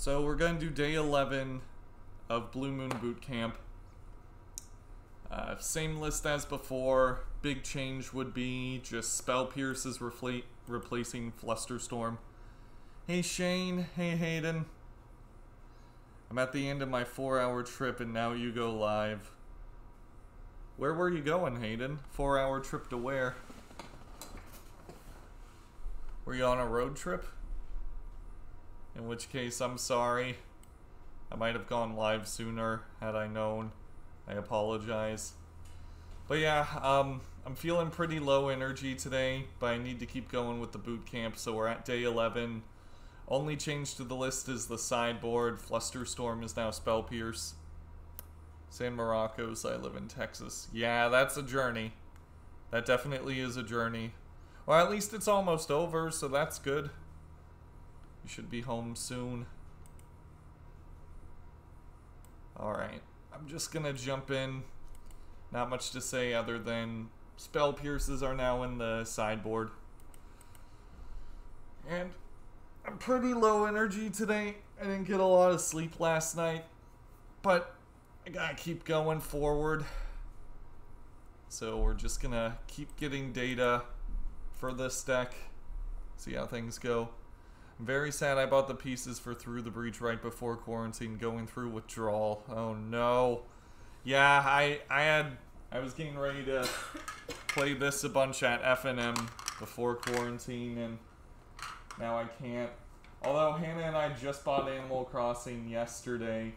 So we're going to do day 11 of Blue Moon Boot Camp. Same list as before. Big change would be just Spell Pierces replacing Flusterstorm. Hey Shane, hey Hayden. I'm at the end of my 4-hour trip and now you go live. Where were you going, Hayden? 4-hour trip to where? Were you on a road trip? In which case, I'm sorry. I might have gone live sooner had I known. I apologize. But yeah, I'm feeling pretty low energy today, but I need to keep going with the boot camp, so we're at day 11. Only change to the list is the sideboard. Flusterstorm is now Spell Pierce. San Marcos, I live in Texas. Yeah, that's a journey. That definitely is a journey. Or at least it's almost over, so that's good. You should be home soon. Alright, I'm just gonna jump in. Not much to say other than Spell Pierces are now in the sideboard. And I'm pretty low energy today. I didn't get a lot of sleep last night, but I gotta keep going forward. So we're just gonna keep getting data for this deck. See how things go. I'm very sad I bought the pieces for Through the Breach right before quarantine, going through withdrawal. Oh no. Yeah, I was getting ready to play this a bunch at FNM before quarantine, and now I can't. Although Hannah and I just bought Animal Crossing yesterday,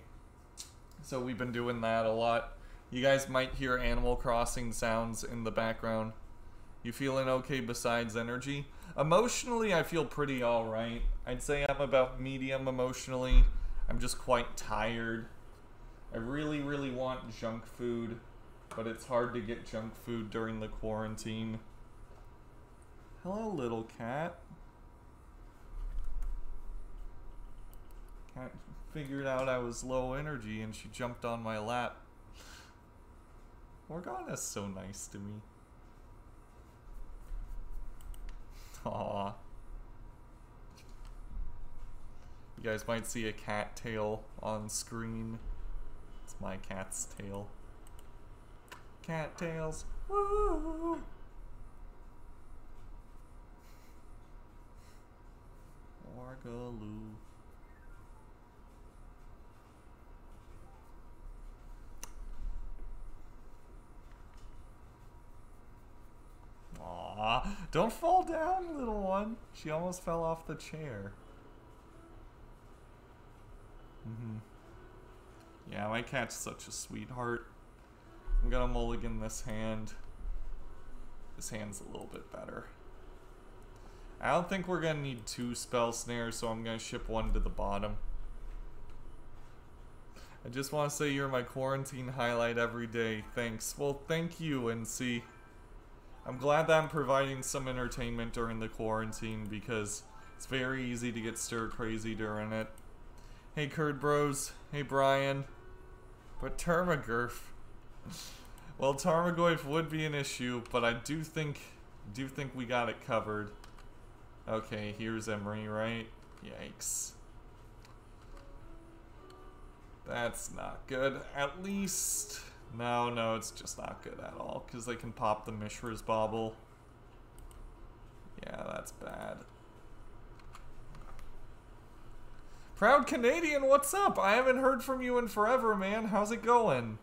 so we've been doing that a lot. You guys might hear Animal Crossing sounds in the background. You feeling okay besides energy? Emotionally, I feel pretty alright. I'd say I'm about medium emotionally. I'm just quite tired. I really, really want junk food, but it's hard to get junk food during the quarantine. Hello, little cat. Cat figured out I was low energy and she jumped on my lap. Morgana's so nice to me. Aww. You guys might see a cat tail on screen. It's my cat's tail. Cat tails. Woo! Wargaloo. Aw, don't fall down, little one. She almost fell off the chair. Yeah, my cat's such a sweetheart. I'm gonna mulligan this hand. This hand's a little bit better. I don't think we're gonna need 2 Spell Snares, so I'm gonna ship 1 to the bottom. I just want to say you're my quarantine highlight every day. Thanks. Well, thank you, NC. I'm glad that I'm providing some entertainment during the quarantine because it's very easy to get stir crazy during it. Hey Curd Bros. Hey Brian. But Termagurf. Well, Tarmogoyf would be an issue, but I do think we got it covered. Okay, here's Emery, right? Yikes. That's not good. At least... No, it's just not good at all, because they can pop the Mishra's Bauble. Yeah, that's bad. Proud Canadian, what's up? I haven't heard from you in forever, man. How's it going?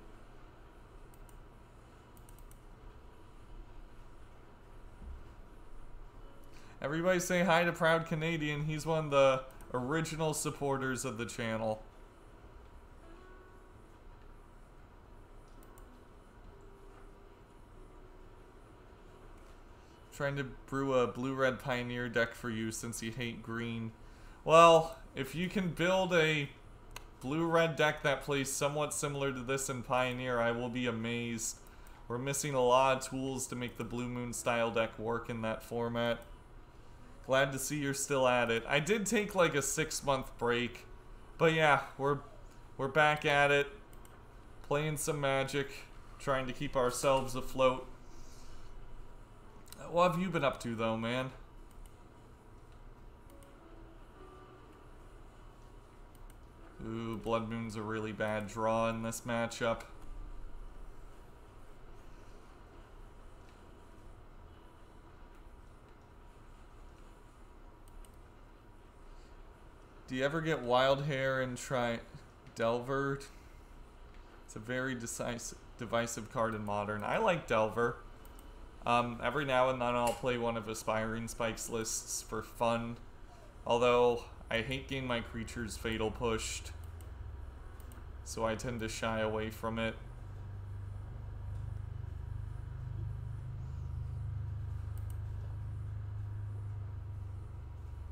Everybody say hi to Proud Canadian. He's one of the original supporters of the channel. Trying to brew a blue-red Pioneer deck for you since you hate green. Well, if you can build a blue-red deck that plays somewhat similar to this in Pioneer, I will be amazed. We're missing a lot of tools to make the Blue Moon style deck work in that format. Glad to see you're still at it. I did take like a 6-month break, but yeah, we're back at it, playing some Magic, trying to keep ourselves afloat. What have you been up to, though, man? Ooh, Blood Moon's a really bad draw in this matchup. Do you ever get Wild Hair and try Delver? It's a very divisive card in Modern. I like Delver. Every now and then I'll play one of Aspiring Spike's lists for fun. Although, I hate getting my creatures Fatal pushed. So I tend to shy away from it.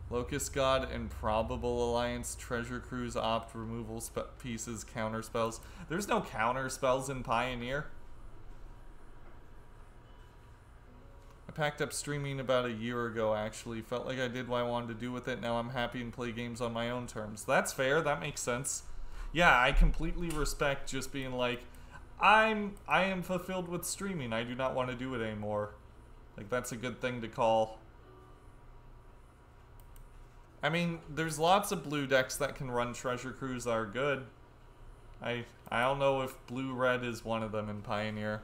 Locust God and Probable Alliance Treasure Cruise opt removal pieces, counter spells. There's no counter spells in Pioneer. I packed up streaming about a year ago, actually. Felt like I did what I wanted to do with it. Now I'm happy and play games on my own terms. That's fair. That makes sense. Yeah, I completely respect just being like, I am fulfilled with streaming. I do not want to do it anymore. Like, that's a good thing to call. I mean, there's lots of blue decks that can run Treasure Cruise that are good. I don't know if blue-red is one of them in Pioneer.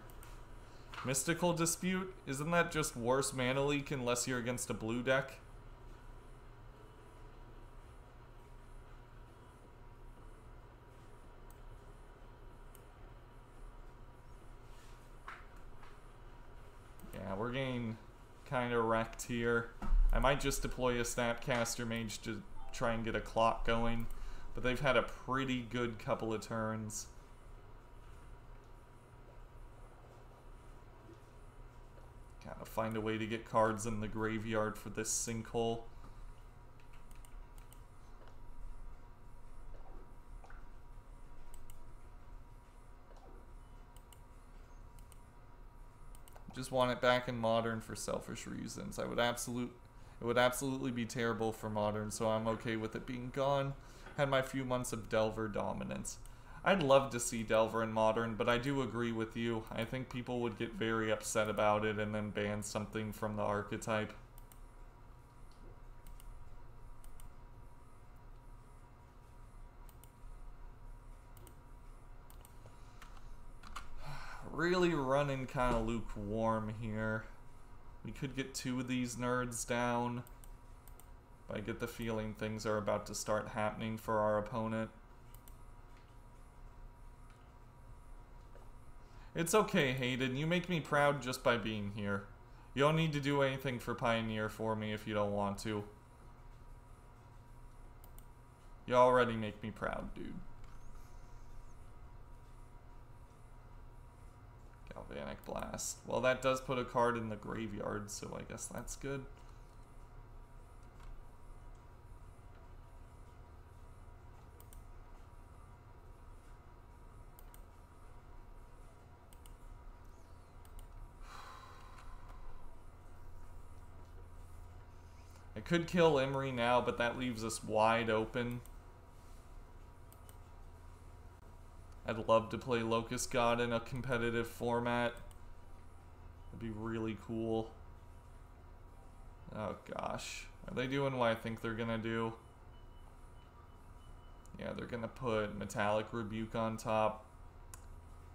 Mystical Dispute? Isn't that just worse mana leak unless you're against a blue deck? Yeah, we're getting kind of wrecked here. I might just deploy a Snapcaster Mage to try and get a clock going, but they've had a pretty good couple of turns. Gotta find a way to get cards in the graveyard for this sinkhole. Just want it back in Modern for selfish reasons. It would absolutely be terrible for Modern, so I'm okay with it being gone. Had my few months of Delver dominance. I'd love to see Delver in Modern, but I do agree with you. I think people would get very upset about it and then ban something from the archetype. Really running kind of lukewarm here. We could get 2 of these nerds down, but I get the feeling things are about to start happening for our opponent. It's okay, Hayden. You make me proud just by being here. You don't need to do anything for Pioneer for me if you don't want to. You already make me proud, dude. Galvanic Blast. Well, that does put a card in the graveyard, so I guess that's good. I could kill Emery now, but that leaves us wide open. I'd love to play Locust God in a competitive format. That'd be really cool. Oh gosh. Are they doing what I think they're gonna do? Yeah, they're gonna put Metallic Rebuke on top.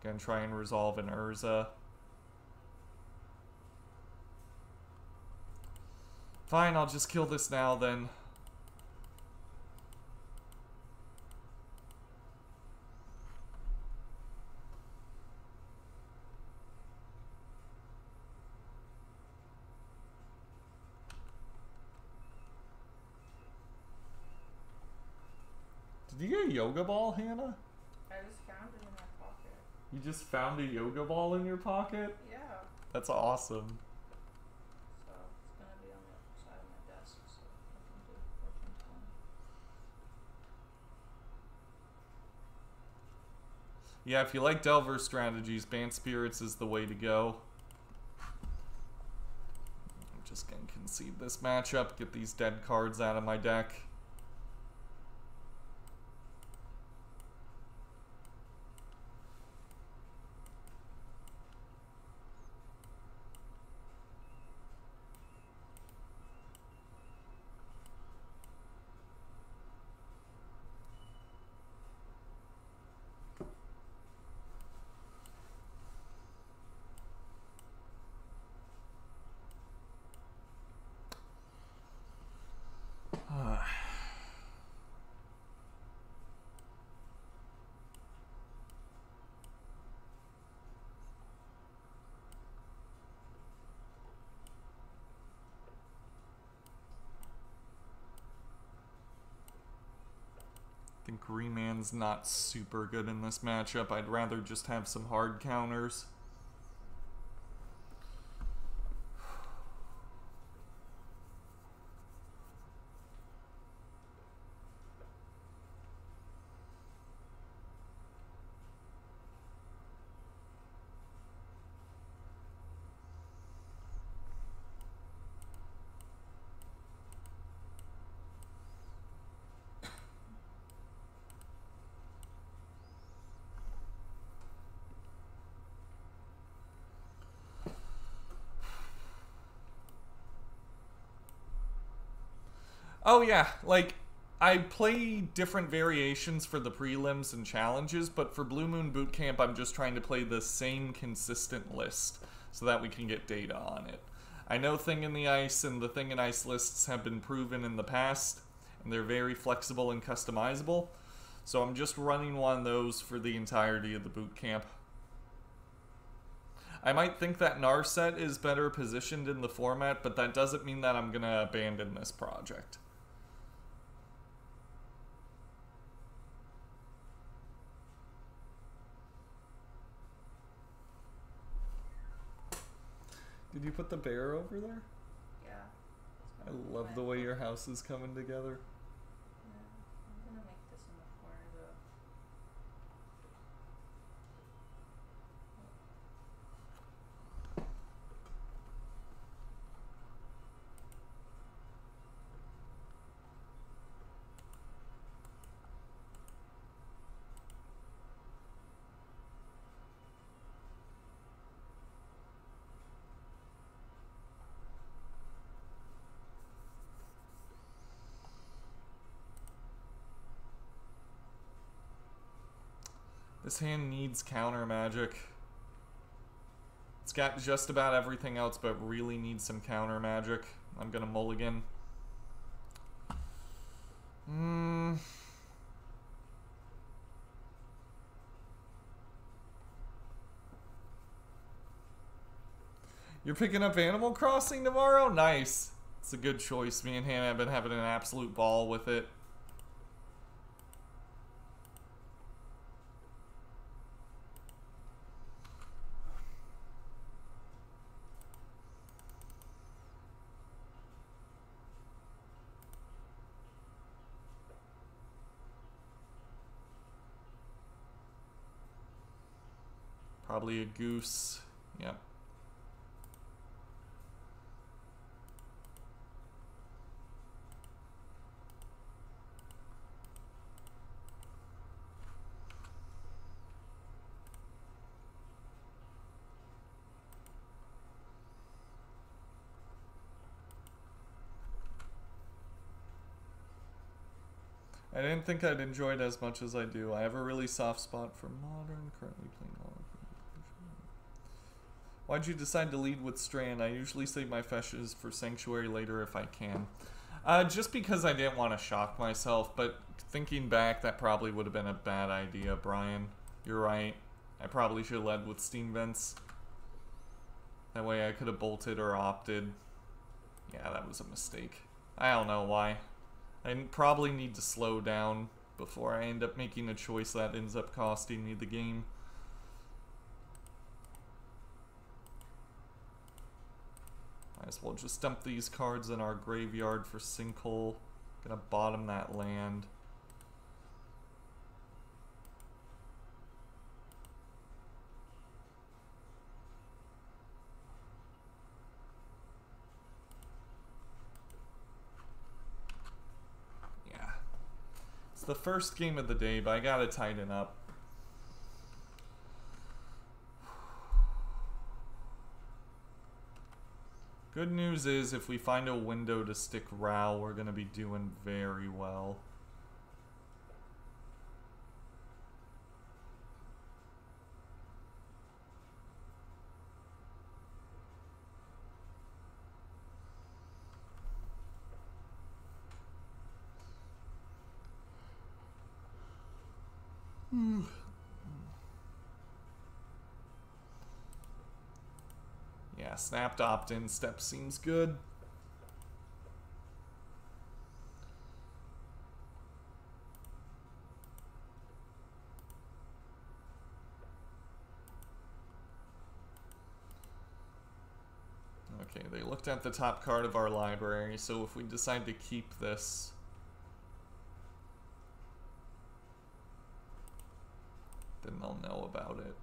Gonna try and resolve an Urza. Fine, I'll just kill this now then. Did you get a yoga ball, Hannah? I just found it in my pocket. You just found a yoga ball in your pocket? Yeah. That's awesome. So it's gonna be on the other side of my desk, so I can do fortune telling. Yeah, if you like Delver strategies, Bant Spirits is the way to go. I'm just gonna concede this matchup, get these dead cards out of my deck. think Remand's not super good in this matchup. I'd rather just have some hard counters. Oh yeah, like, I play different variations for the prelims and challenges, but for Blue Moon Bootcamp, I'm just trying to play the same consistent list so that we can get data on it. I know Thing in the Ice and the Thing in Ice lists have been proven in the past, and they're very flexible and customizable, so I'm just running one of those for the entirety of the bootcamp. I might think that Narset is better positioned in the format, but that doesn't mean that I'm going to abandon this project. Did you put the bear over there? Yeah. I love the way your house is coming together. Yeah, I'm gonna make this in the corner though. This hand needs counter magic. It's got just about everything else, but really needs some counter magic. I'm gonna mulligan. You're picking up Animal Crossing tomorrow? Nice. It's a good choice. Me and Hannah have been having an absolute ball with it. Probably a goose. Yep. I didn't think I'd enjoy it as much as I do. I have a really soft spot for Modern, currently playing Modern. Why'd you decide to lead with Strand? I usually save my fetches for Sanctuary later if I can. Just because I didn't want to shock myself, but thinking back, that probably would have been a bad idea, Brian. You're right. I probably should have led with Steam Vents. That way I could have bolted or opted. Yeah, that was a mistake. I don't know why. I probably need to slow down before I end up making a choice that ends up costing me the game. Might as well just dump these cards in our graveyard for Sinkhole. Gonna bottom that land. Yeah. It's the first game of the day, but I gotta tighten up. Good news is, if we find a window to stick Rao, we're going to be doing very well. Yeah, snapped opt-in step seems good. looked at the top card of our library, so if we decide to keep this, then they'll know about it.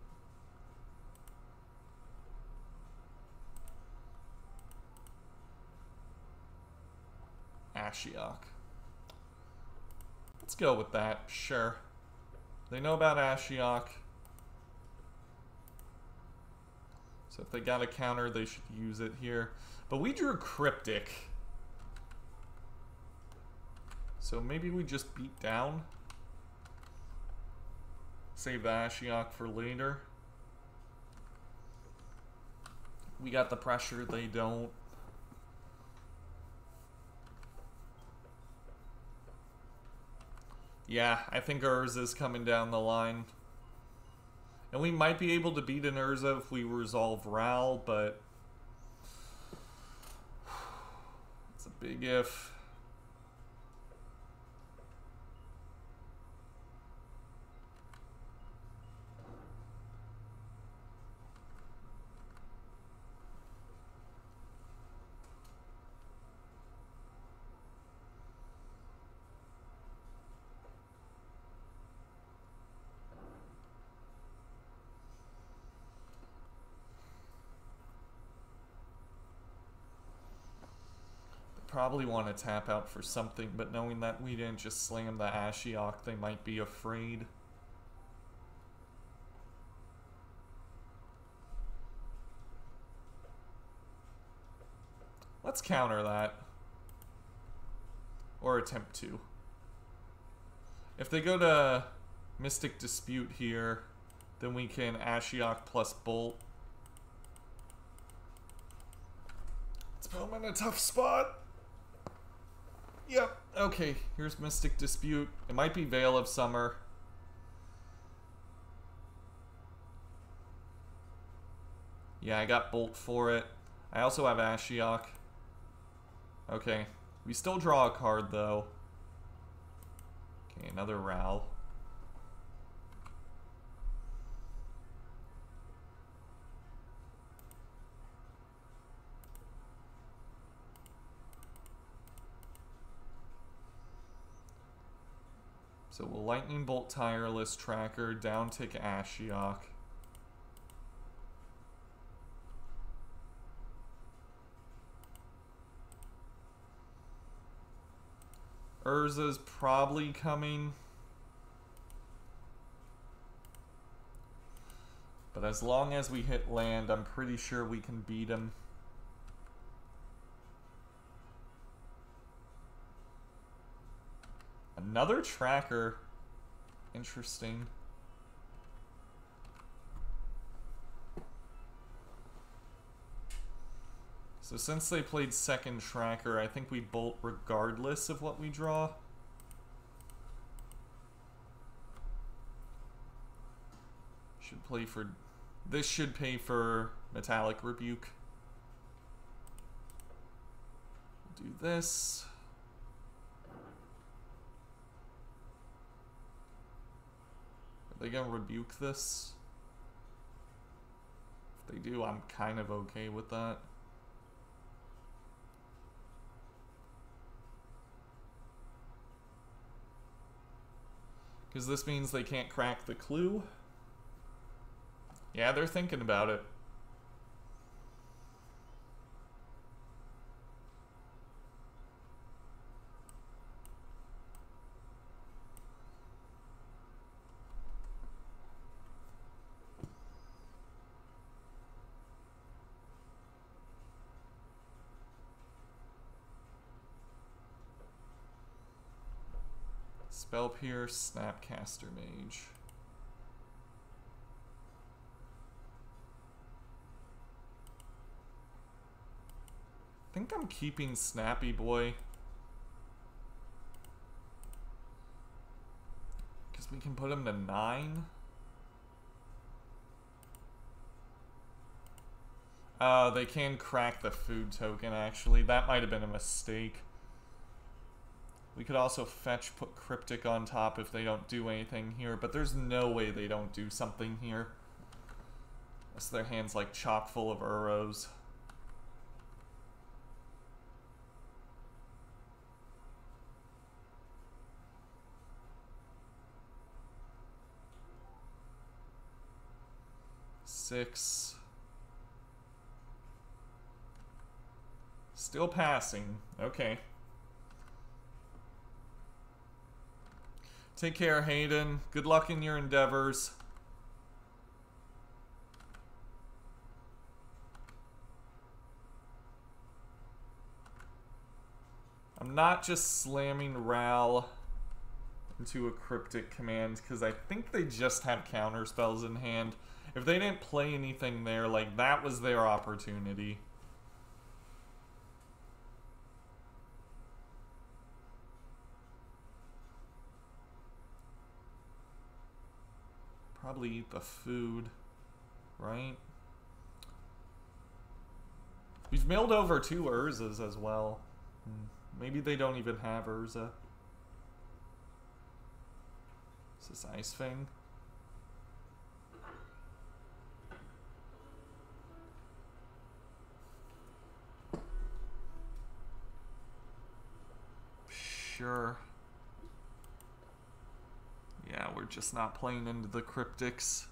Ashiok. Let's go with that, sure. They know about Ashiok. So if they got a counter, they should use it here. But we drew Cryptic. So maybe we just beat down. Save the Ashiok for later. We got the pressure, they don't. Yeah, I think Urza's coming down the line. And we might be able to beat an Urza if we resolve Ral, but it's a big if. Probably want to tap out for something, but knowing that we didn't just slam the Ashiok, they might be afraid. Let's counter that. Or attempt to. If they go to Mystic Dispute here, then we can Ashiok plus Bolt. Let's put them in a tough spot. Yep, okay, here's Mystic Dispute. It might be Veil of Summer. Yeah, I got Bolt for it. I also have Ashiok. Okay, we still draw a card though. Okay, another Ral. So we'll Lightning Bolt Tireless Tracker, down tick Ashiok. Urza's probably coming. But as long as we hit land, I'm pretty sure we can beat him. Another tracker. Interesting. So since they played second tracker, I think we bolt regardless of what we draw. Should play for... This should pay for Metallic Rebuke. We'll do this. Are they gonna rebuke this? If they do, I'm kind of okay with that. Because this means they can't crack the clue. Yeah, they're thinking about it. Spell Pierce, Snapcaster Mage. I think I'm keeping Snappy Boy. Because we can put him to 9. They can crack the food token, actually. That might have been a mistake. We could also fetch, put Cryptic on top if they don't do anything here, but there's no way they don't do something here. Unless their hand's like chock full of Uros. 6. Still passing. Okay. Take care, Hayden. Good luck in your endeavors. I'm not just slamming Ral into a Cryptic Command because I think they just have counter spells in hand. If they didn't play anything there, like, that was their opportunity. Probably eat the food, right? We've milled over 2 Urzas as well. Maybe they don't even have Urza. Is this Ice Fang? Sure. Yeah, we're just not playing into the Cryptics.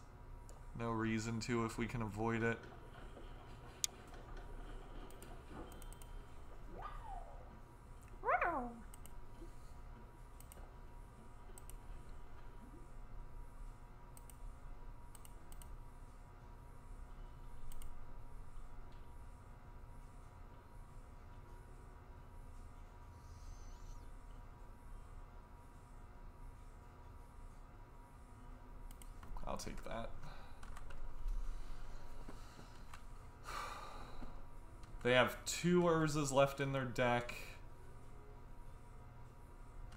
No reason to if we can avoid it. I'll take that. They have 2 Urzas left in their deck.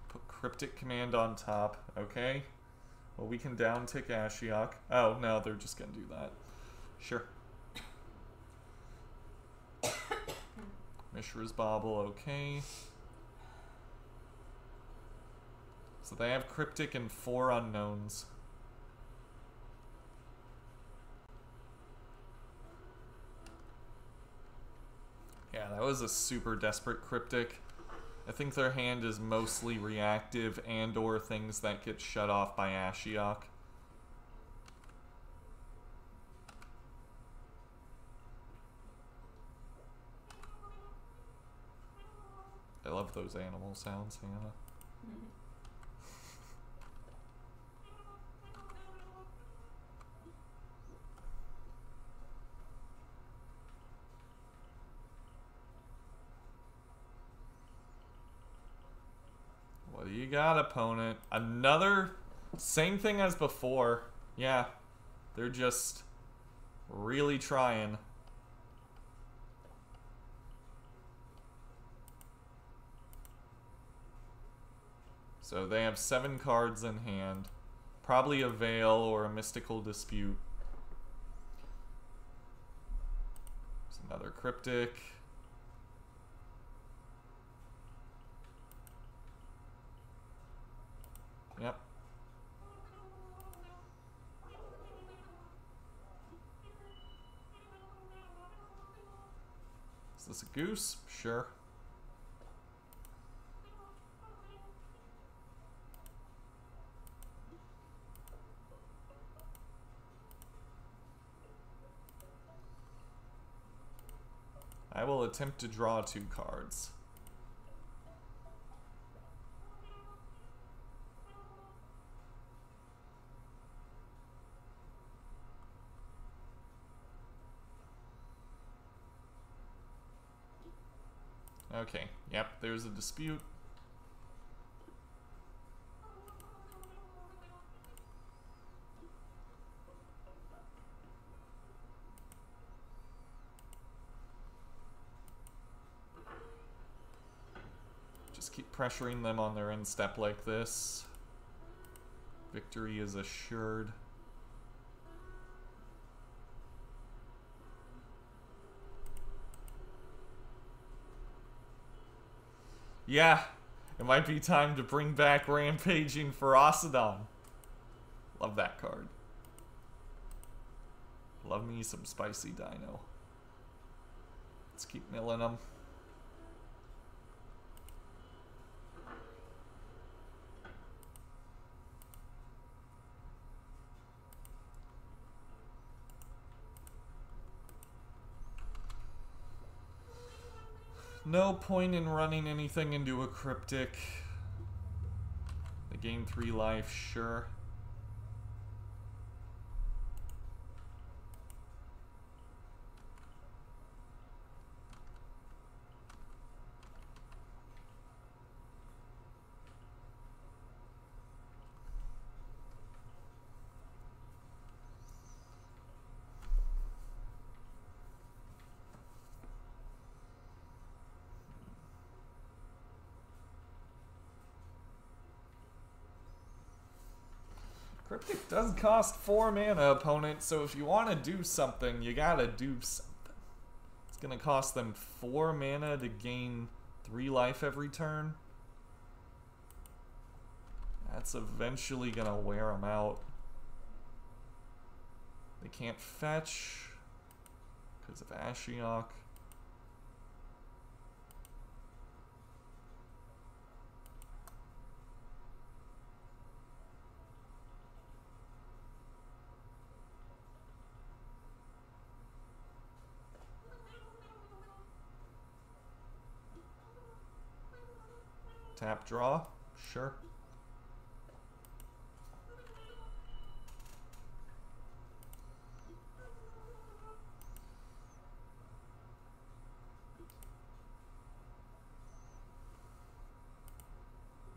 Put Cryptic Command on top. Okay. Well, we can down tick Ashiok. Oh, no, they're just gonna do that. Sure. Mishra's Bauble, okay. So they have Cryptic and 4 unknowns. Yeah, that was a super desperate Cryptic. I think their hand is mostly reactive and or things that get shut off by Ashiok. I love those animal sounds, Hannah. What do you got, opponent? Another same thing as before. Yeah, they're just really trying. So they have 7 cards in hand. Probably a Veil or a Mystical Dispute. There's another Cryptic. Yep. Is this a goose? Sure. I will attempt to draw 2 cards. Okay, yep, there's a dispute. Just keep pressuring them on their end step like this. Victory is assured. Yeah, it might be time to bring back Rampaging Ferocidon. Love that card. Love me some spicy dino. Let's keep milling them. No point in running anything into a Cryptic. They gain 3 life, sure. Cryptic does cost 4 mana, opponent, so if you want to do something, you gotta do something. It's gonna cost them 4 mana to gain 3 life every turn. That's eventually gonna wear them out. They can't fetch because of Ashiok. Tap draw, sure.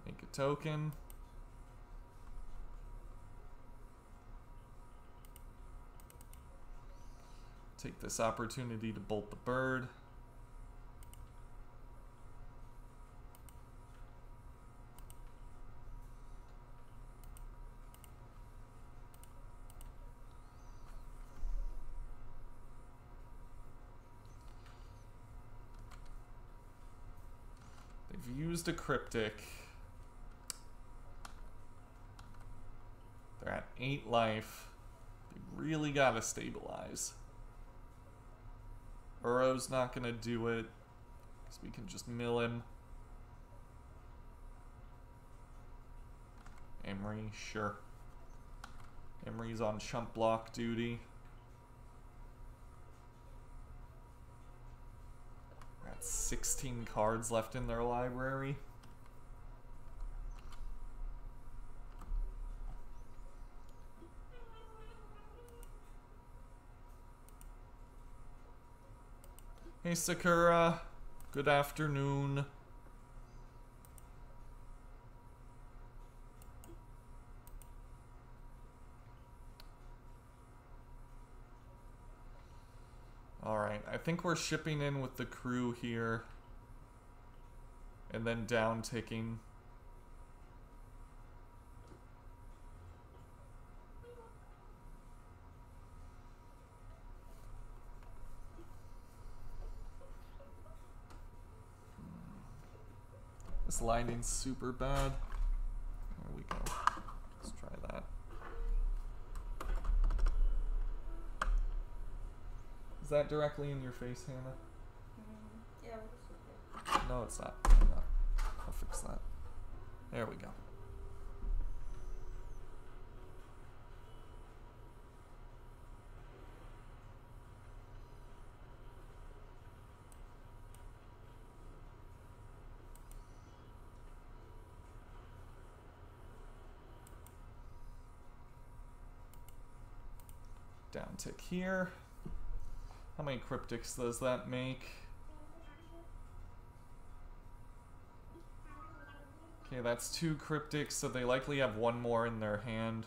Make a token. Take this opportunity to bolt the bird. Used a Cryptic. They're at 8 life. They really gotta stabilize. Uro's not gonna do it, because we can just mill him. Emery, sure. Emery's on chump block duty. 16 cards left in their library. Hey Sakura, good afternoon. Alright, I think we're shipping in with the crew here. And then down ticking. This lighting's super bad. There we go. Let's try that. Is that directly in your face, Hannah? Yeah, this is good. No, it's not. Hang on. I'll fix that. There we go. Down tick here. How many Cryptics does that make? Okay, that's 2 Cryptics, so they likely have 1 more in their hand.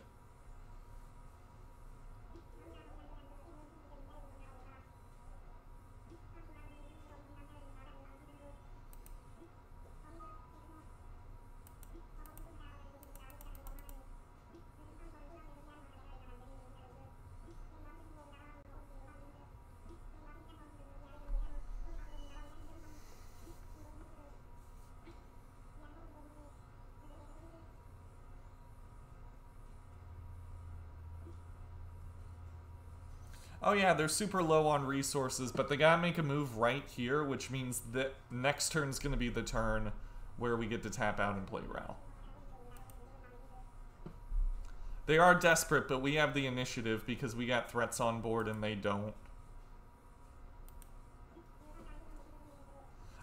Oh yeah, they're super low on resources, but they gotta make a move right here, which means that next turn's gonna be the turn where we get to tap out and play Ral. They are desperate, but we have the initiative because we got threats on board and they don't.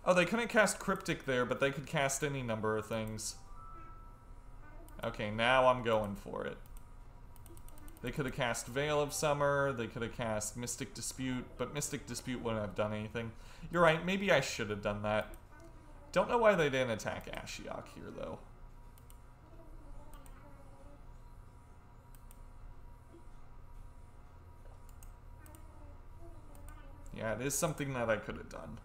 Oh, they couldn't cast Cryptic there, but they could cast any number of things. Okay, now I'm going for it. They could have cast Veil of Summer, they could have cast Mystic Dispute, but Mystic Dispute wouldn't have done anything. You're right, maybe I should have done that. Don't know why they didn't attack Ashiok here, though. Yeah, it is something that I could have done.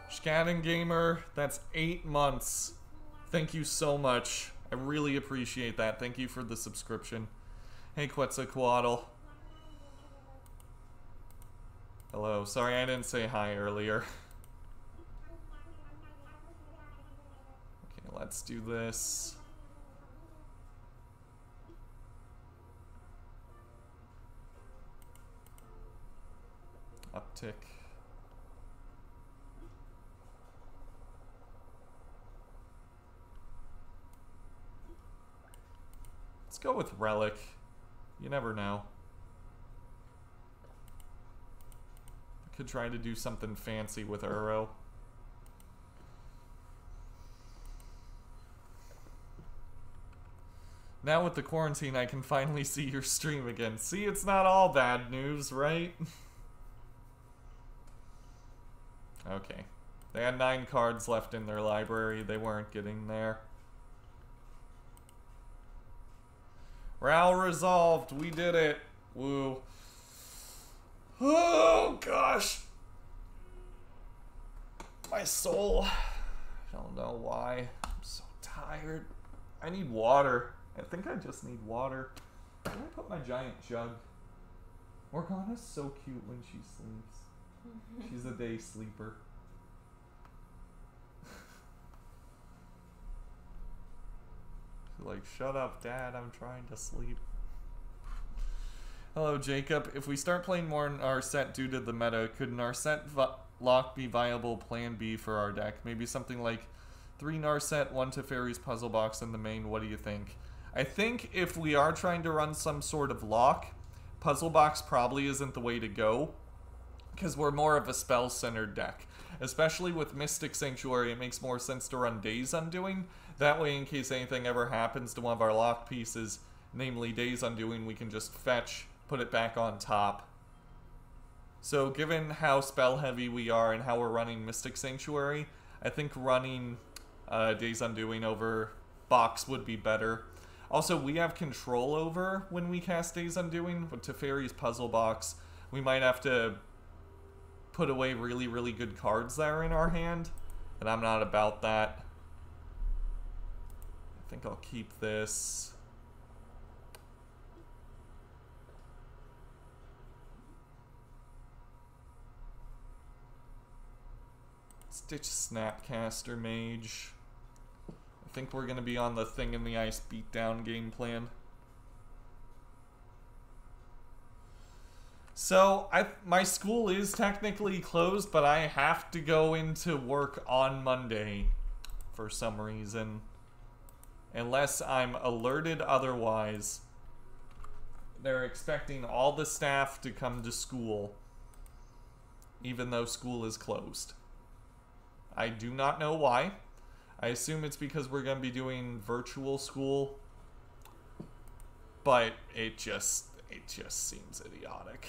Scatten Gamer, that's 8 months. Thank you so much. I really appreciate that. Thank you for the subscription. Hey, Quetzalcoatl. Hello. Sorry I didn't say hi earlier. Okay, let's do this. Uptick. Let's go with Relic. You never know. I could try to do something fancy with Uro. Now with the quarantine, I can finally see your stream again. See, it's not all bad news, right? Okay. They had 9 cards left in their library. They weren't getting there. Ral resolved. We did it. Woo. Oh, gosh. My soul. I don't know why. I'm so tired. I need water. I think I just need water. Where did I put my giant jug? Morgana's so cute when she sleeps. She's a day sleeper. Like, shut up, Dad, I'm trying to sleep. Hello, Jacob. If we start playing more in our set due to the meta, could Narset lock be viable plan B for our deck? Maybe something like 3 Narset, 1 Teferi's Puzzle Box in the main. What do you think? I think if we are trying to run some sort of lock, Puzzle Box probably isn't the way to go, because we're more of a spell-centered deck. Especially with Mystic Sanctuary, it makes more sense to run Days Undoing. That way, in case anything ever happens to one of our lock pieces, namely Days Undoing, we can just fetch, put it back on top. So given how spell-heavy we are and how we're running Mystic Sanctuary, I think running Days Undoing over Box would be better. Also, we have control over when we cast Days Undoing. With Teferi's Puzzle Box, we might have to put away really, really good cards that are in our hand, and I'm not about that. I think I'll keep this. Stitch Snapcaster Mage. I think we're going to be on the Thing in the Ice beatdown game plan. So, my school is technically closed, but I have to go into work on Monday for some reason. Unless I'm alerted otherwise. They're expecting all the staff to come to school, even though school is closed. I do not know why. I assume it's because we're going to be doing virtual school, but it just seems idiotic.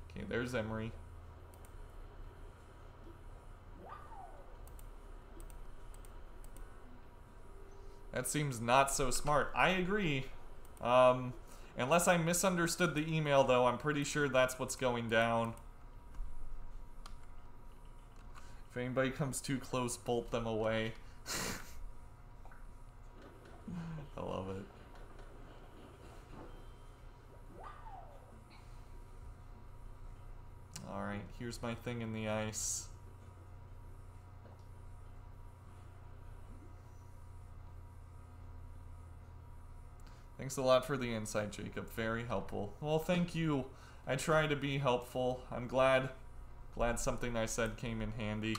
Okay, there's Emery. That seems not so smart. I agree. Unless I misunderstood the email, though, I'm pretty sure that's what's going down. If anybody comes too close, bolt them away. I love it. Alright, here's my Thing in the Ice. Thanks a lot for the insight, Jacob. Very helpful. Well, thank you. I try to be helpful. I'm glad something I said came in handy.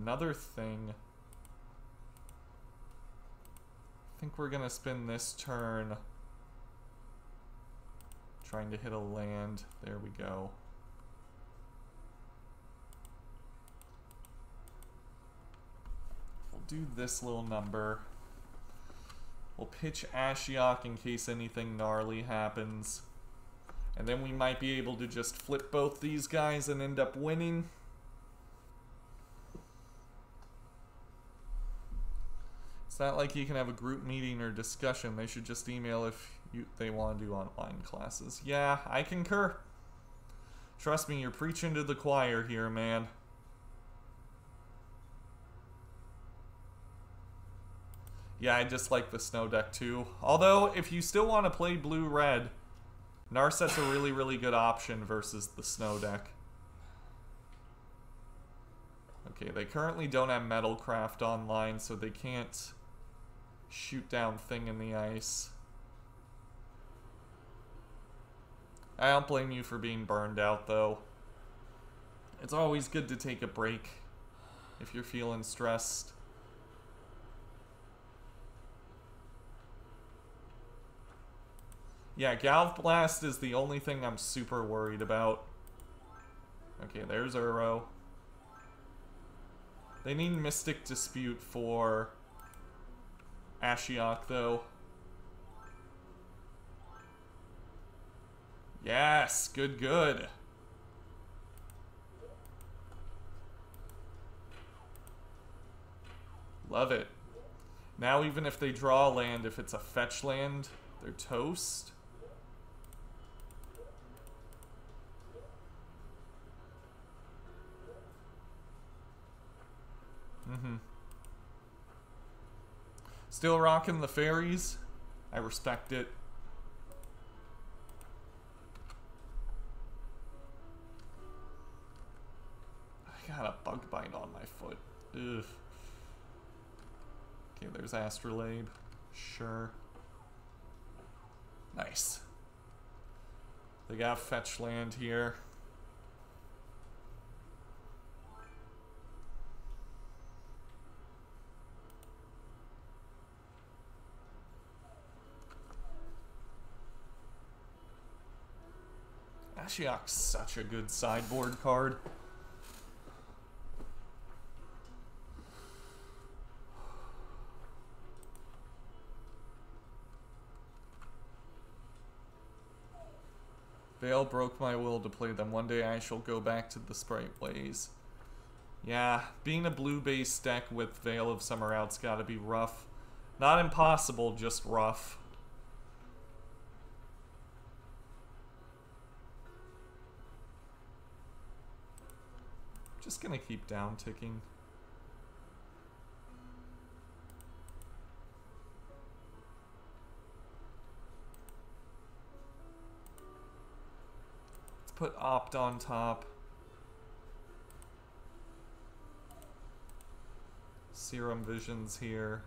another thing. I think we're gonna spend this turn trying to hit a land. There we go. We'll do this little number. We'll pitch Ashiok in case anything gnarly happens. And then we might be able to just flip both these guys and end up winning. It's not like you can have a group meeting or discussion. They should just email if they want to do online classes. Yeah, I concur. Trust me, you're preaching to the choir here, man. Yeah, I just like the snow deck too. Although, if you still want to play blue-red, Narset's a really, really good option versus the snow deck. Okay, they currently don't have Metalcraft online, so they can't shoot down Thing in the Ice. I don't blame you for being burned out, though. It's always good to take a break if you're feeling stressed. Yeah, Galv Blast is the only thing I'm super worried about. Okay, there's Uro. They need Mystic Dispute for Ashiok, though. Yes, good, good. Love it. Now even if they draw a land, if it's a fetch land, they're toast. Still rocking the fairies. I respect it. I got a bug bite on my foot. Ugh. Okay, there's Astrolabe. Sure. Nice. They got fetch land here. Ashiok's such a good sideboard card. Vale broke my will to play them. One day I shall go back to the sprite ways. Yeah, being a blue-based deck with Veil of Summer Out's gotta be rough. Not impossible, just rough. Just gonna keep down ticking. Let's put Opt on top. Serum Visions here.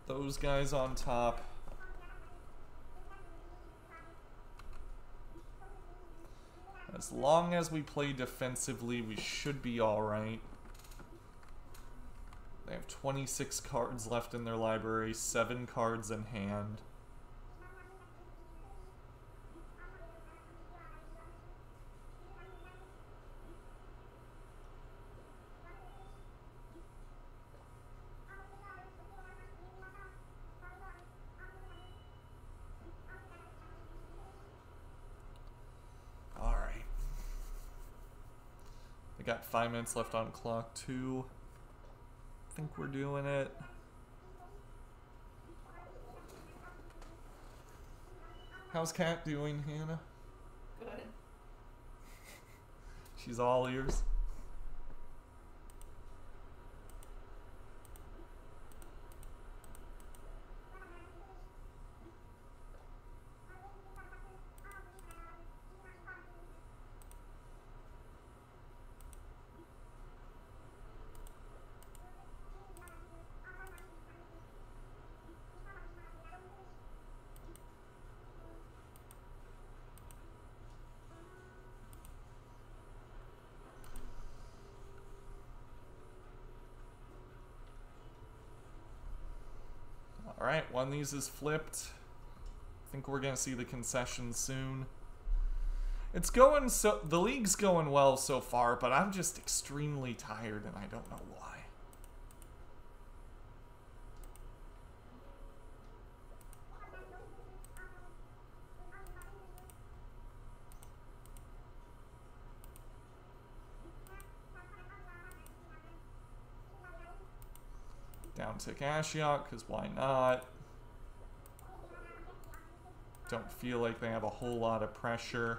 Those guys on top. As long as we play defensively, we should be alright. They have 26 cards left in their library, 7 cards in hand. We got 5 minutes left on clock too. I think we're doing it. How's Kat doing, Hannah? Good. She's all ears. Alright, one of these is flipped. I think we're going to see the concession soon. It's going so... The league's going well so far, but I'm just extremely tired and I don't know why. Down tick Ashiok, because why not? Don't feel like they have a whole lot of pressure.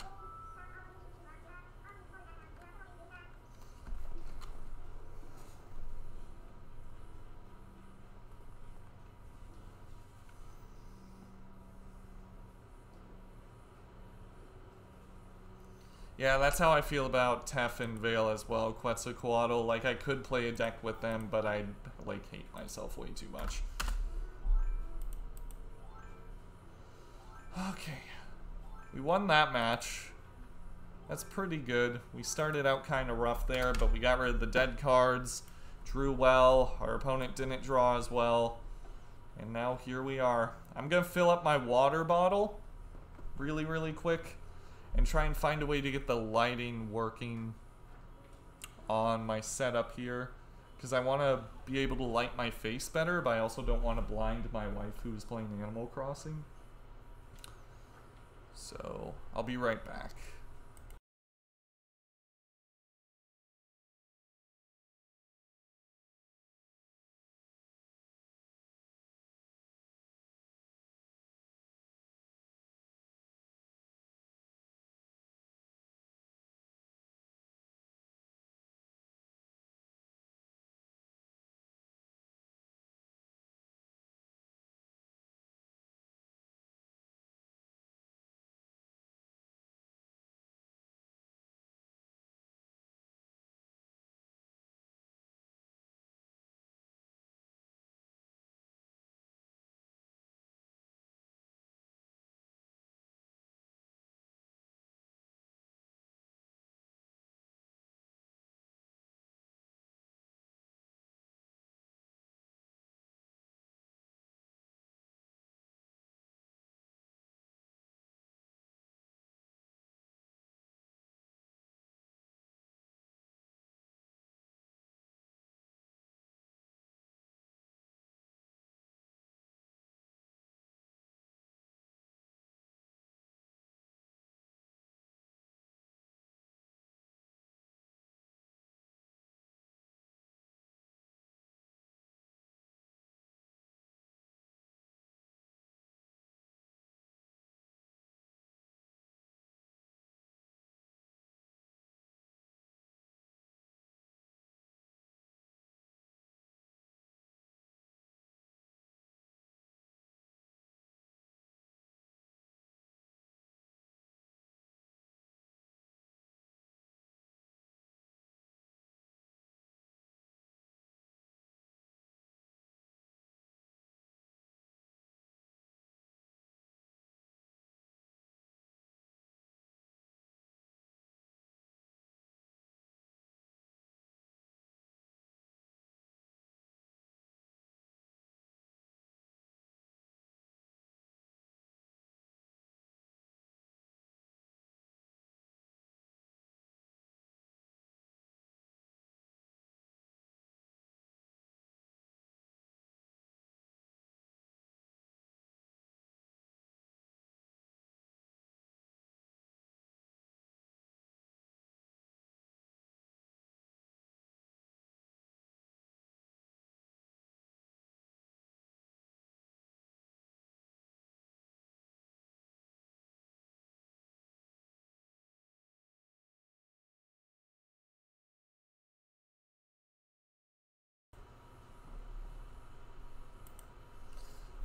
Yeah, that's how I feel about Tef and Vale as well. Quetzalcoatl, like I could play a deck with them, but I'd like hate myself way too much. Okay. We won that match. That's pretty good. We started out kind of rough there, but we got rid of the dead cards, drew well, our opponent didn't draw as well, and now here we are. I'm gonna fill up my water bottle really, really quick and try and find a way to get the lighting working on my setup here, because I want to be able to light my face better, but I also don't want to blind my wife who's playing Animal Crossing. So I'll be right back.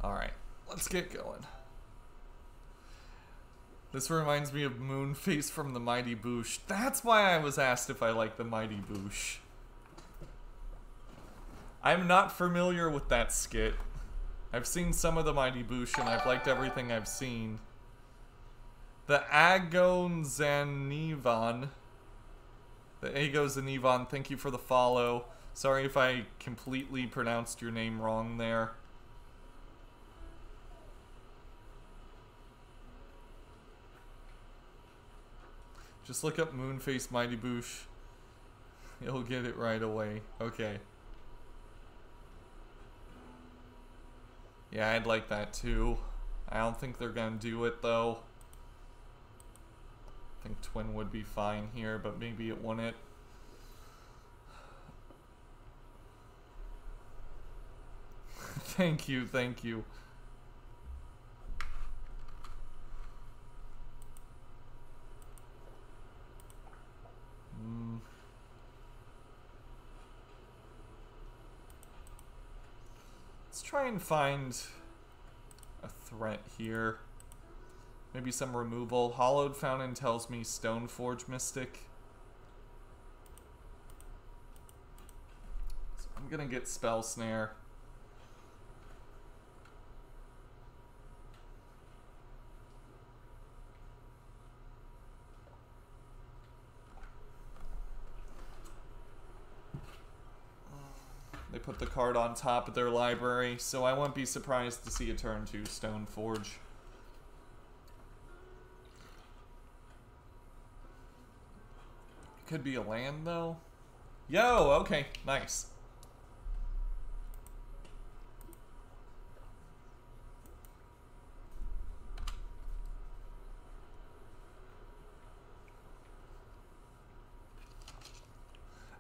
Alright, let's get going. This reminds me of Moonface from the Mighty Boosh. That's why I was asked if I like the Mighty Boosh. I'm not familiar with that skit. I've seen some of the Mighty Boosh and I've liked everything I've seen. The Agonzanivan. The Agozanivan, thank you for the follow. Sorry if I completely pronounced your name wrong there. Just look up Moonface Mighty Boosh. You'll get it right away. Okay. Yeah, I'd like that too. I don't think they're gonna do it though. I think Twin would be fine here, but maybe it wouldn't. Thank you, thank you. Let's try and find a threat here. Maybe some removal. Hollowed Fountain tells me Stoneforge Mystic. So I'm gonna get Spell Snare. They put the card on top of their library, so I won't be surprised to see a turn 2 Stoneforge. Could be a land, though. Yo, okay, nice.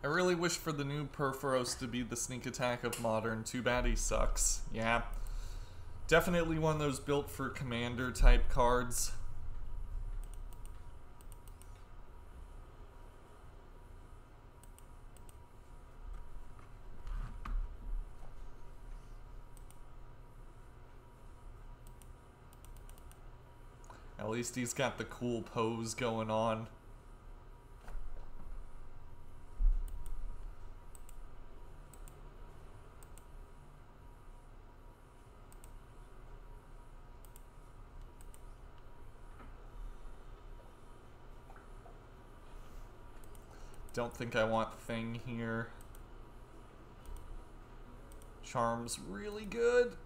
I really wish for the new Perforos to be the sneak attack of Modern. Too bad he sucks. Yeah. Definitely one of those built for commander type cards. At least he's got the cool pose going on. Don't think I want Thing here. Charm's really good.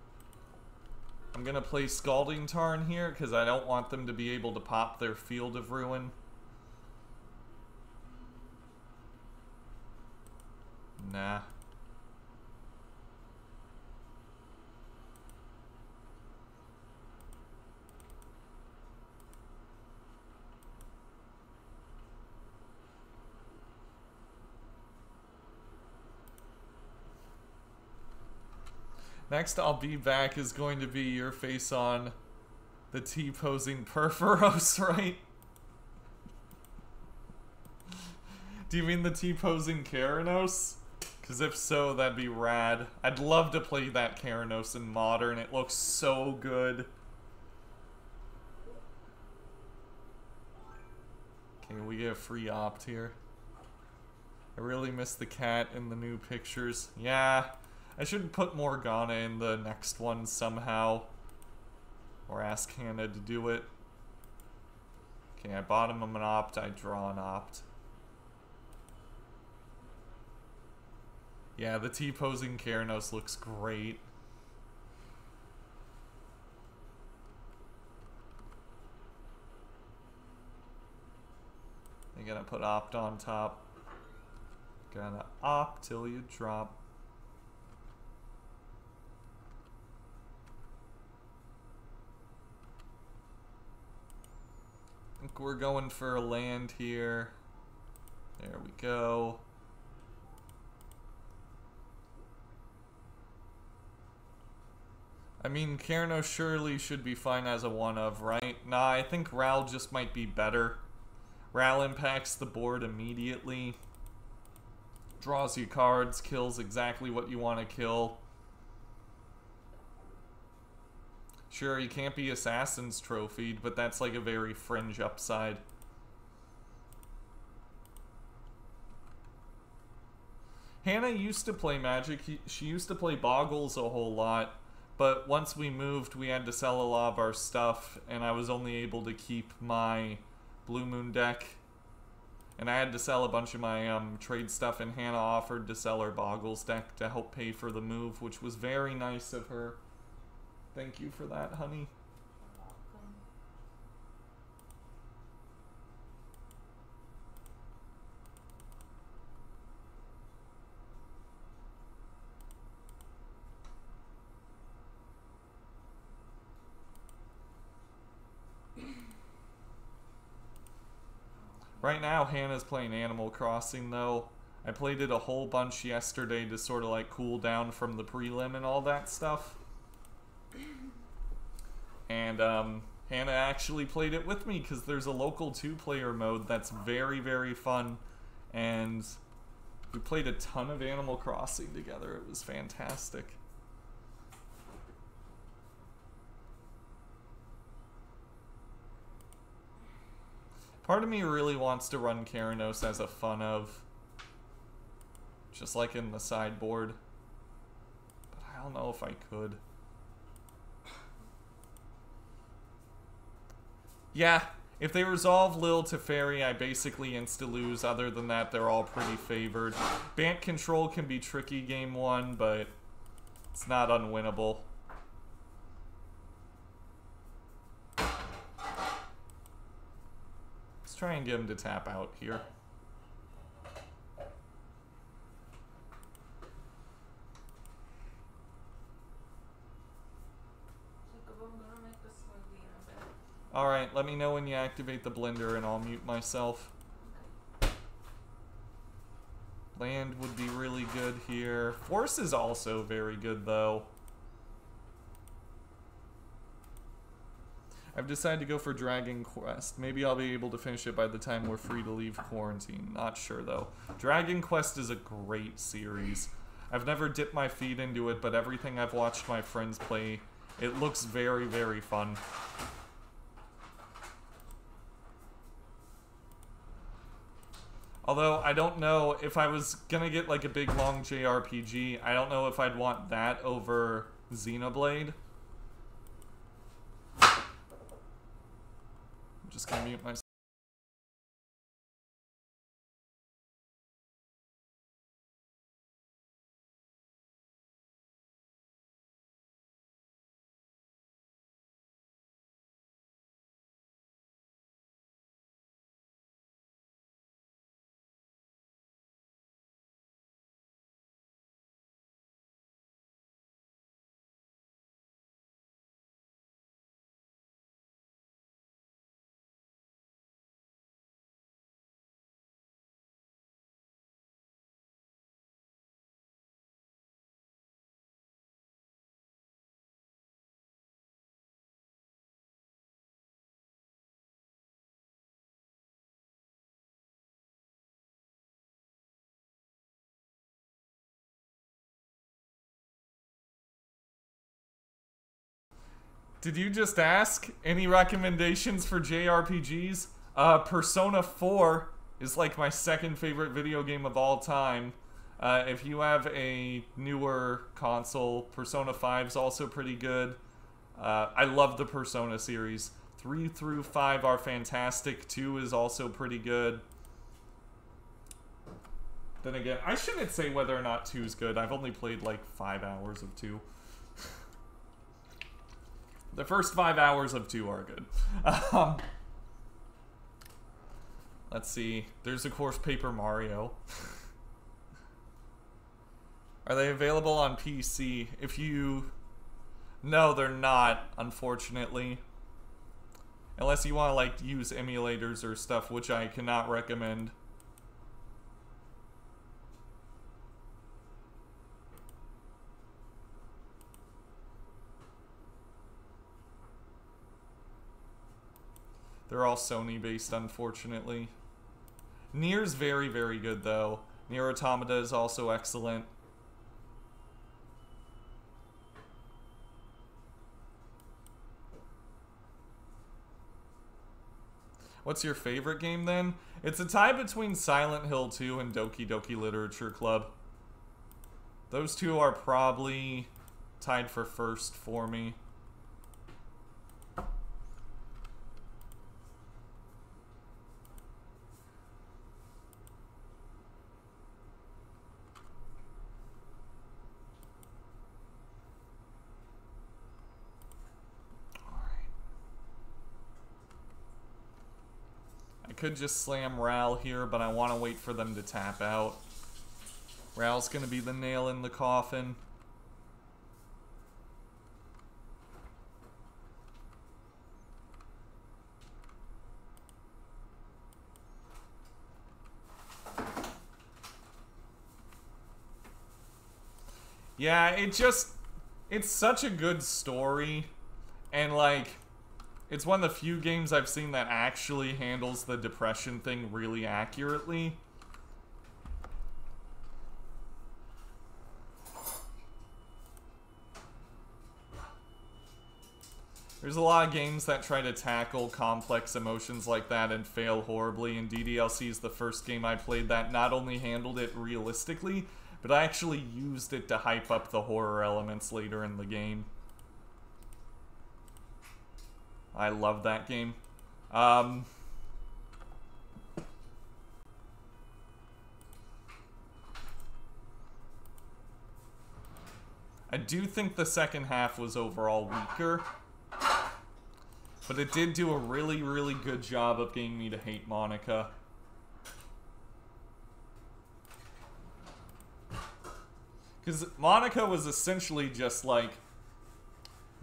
I'm gonna play Scalding Tarn here because I don't want them to be able to pop their Field of Ruin. Nah. Next I'll be back is going to be your face on the T-posing Perforos, right? Do you mean the T-posing Keranos? Because if so, that'd be rad. I'd love to play that Keranos in Modern. It looks so good. Okay, we get a free opt here. I really miss the cat in the new pictures. Yeah. I should put Morgana in the next one somehow. Or ask Hannah to do it. Okay, I bought him an opt, I draw an opt. Yeah, the T-posing Keranos looks great. You're gonna put opt on top. Gonna opt till you drop. I think we're going for a land here. There we go. I mean, Keranos surely should be fine as a one-of, right? Nah, I think Ral just might be better. Ral impacts the board immediately. Draws you cards, kills exactly what you want to kill. Sure, he can't be Assassin's Trophied, but that's like a very fringe upside. Hannah used to play Magic. She used to play Boggles a whole lot, but once we moved, we had to sell a lot of our stuff, and I was only able to keep my Blue Moon deck. And I had to sell a bunch of my trade stuff, and Hannah offered to sell her Boggles deck to help pay for the move, which was very nice of her. Thank you for that, honey. Right now, Hannah's playing Animal Crossing, though. I played it a whole bunch yesterday to sort of like cool down from the prelim and all that stuff. And Hannah actually played it with me because there's a local 2-player mode that's very, very fun. And we played a ton of Animal Crossing together. It was fantastic. Part of me really wants to run Keranos as a fun of, just like in the sideboard, but I don't know if I could. Yeah, if they resolve Lil Teferi, I basically insta-lose. Other than that, they're all pretty favored. Bant control can be tricky game 1, but it's not unwinnable. Let's try and get him to tap out here. Alright, let me know when you activate the blender and I'll mute myself. Land would be really good here. Force is also very good, though. I've decided to go for Dragon Quest. Maybe I'll be able to finish it by the time we're free to leave quarantine. Not sure, though. Dragon Quest is a great series. I've never dipped my feet into it, but everything I've watched my friends play, it looks very, very fun. Although, I don't know, if I was gonna get like a big long JRPG, I don't know if I'd want that over Xenoblade. I'm just gonna mute myself. Did you just ask any recommendations for JRPGs? Persona 4 is like my second favorite video game of all time. If you have a newer console, Persona 5 is also pretty good. I love the Persona series. 3 through 5 are fantastic. 2 is also pretty good. Then again, I shouldn't say whether or not 2 is good. I've only played like 5 hours of 2. The first 5 hours of 2 are good. Let's see. There's, of course, Paper Mario. Are they available on PC? If you... No, they're not, unfortunately. Unless you want to, like, use emulators or stuff, which I cannot recommend. They're all Sony-based, unfortunately. Nier's very, very good, though. Nier Automata is also excellent. What's your favorite game, then? It's a tie between Silent Hill 2 and Doki Doki Literature Club. Those two are probably tied for first for me. Could just slam Ral here, but I want to wait for them to tap out. Ral's going to be the nail in the coffin. Yeah, it's such a good story, and like, it's one of the few games I've seen that actually handles the depression thing really accurately. There's a lot of games that try to tackle complex emotions like that and fail horribly, and DDLC is the first game I played that not only handled it realistically, but I actually used it to hype up the horror elements later in the game. I love that game. I do think the second half was overall weaker, but it did do a really, really good job of getting me to hate Monica. Because Monica was essentially just like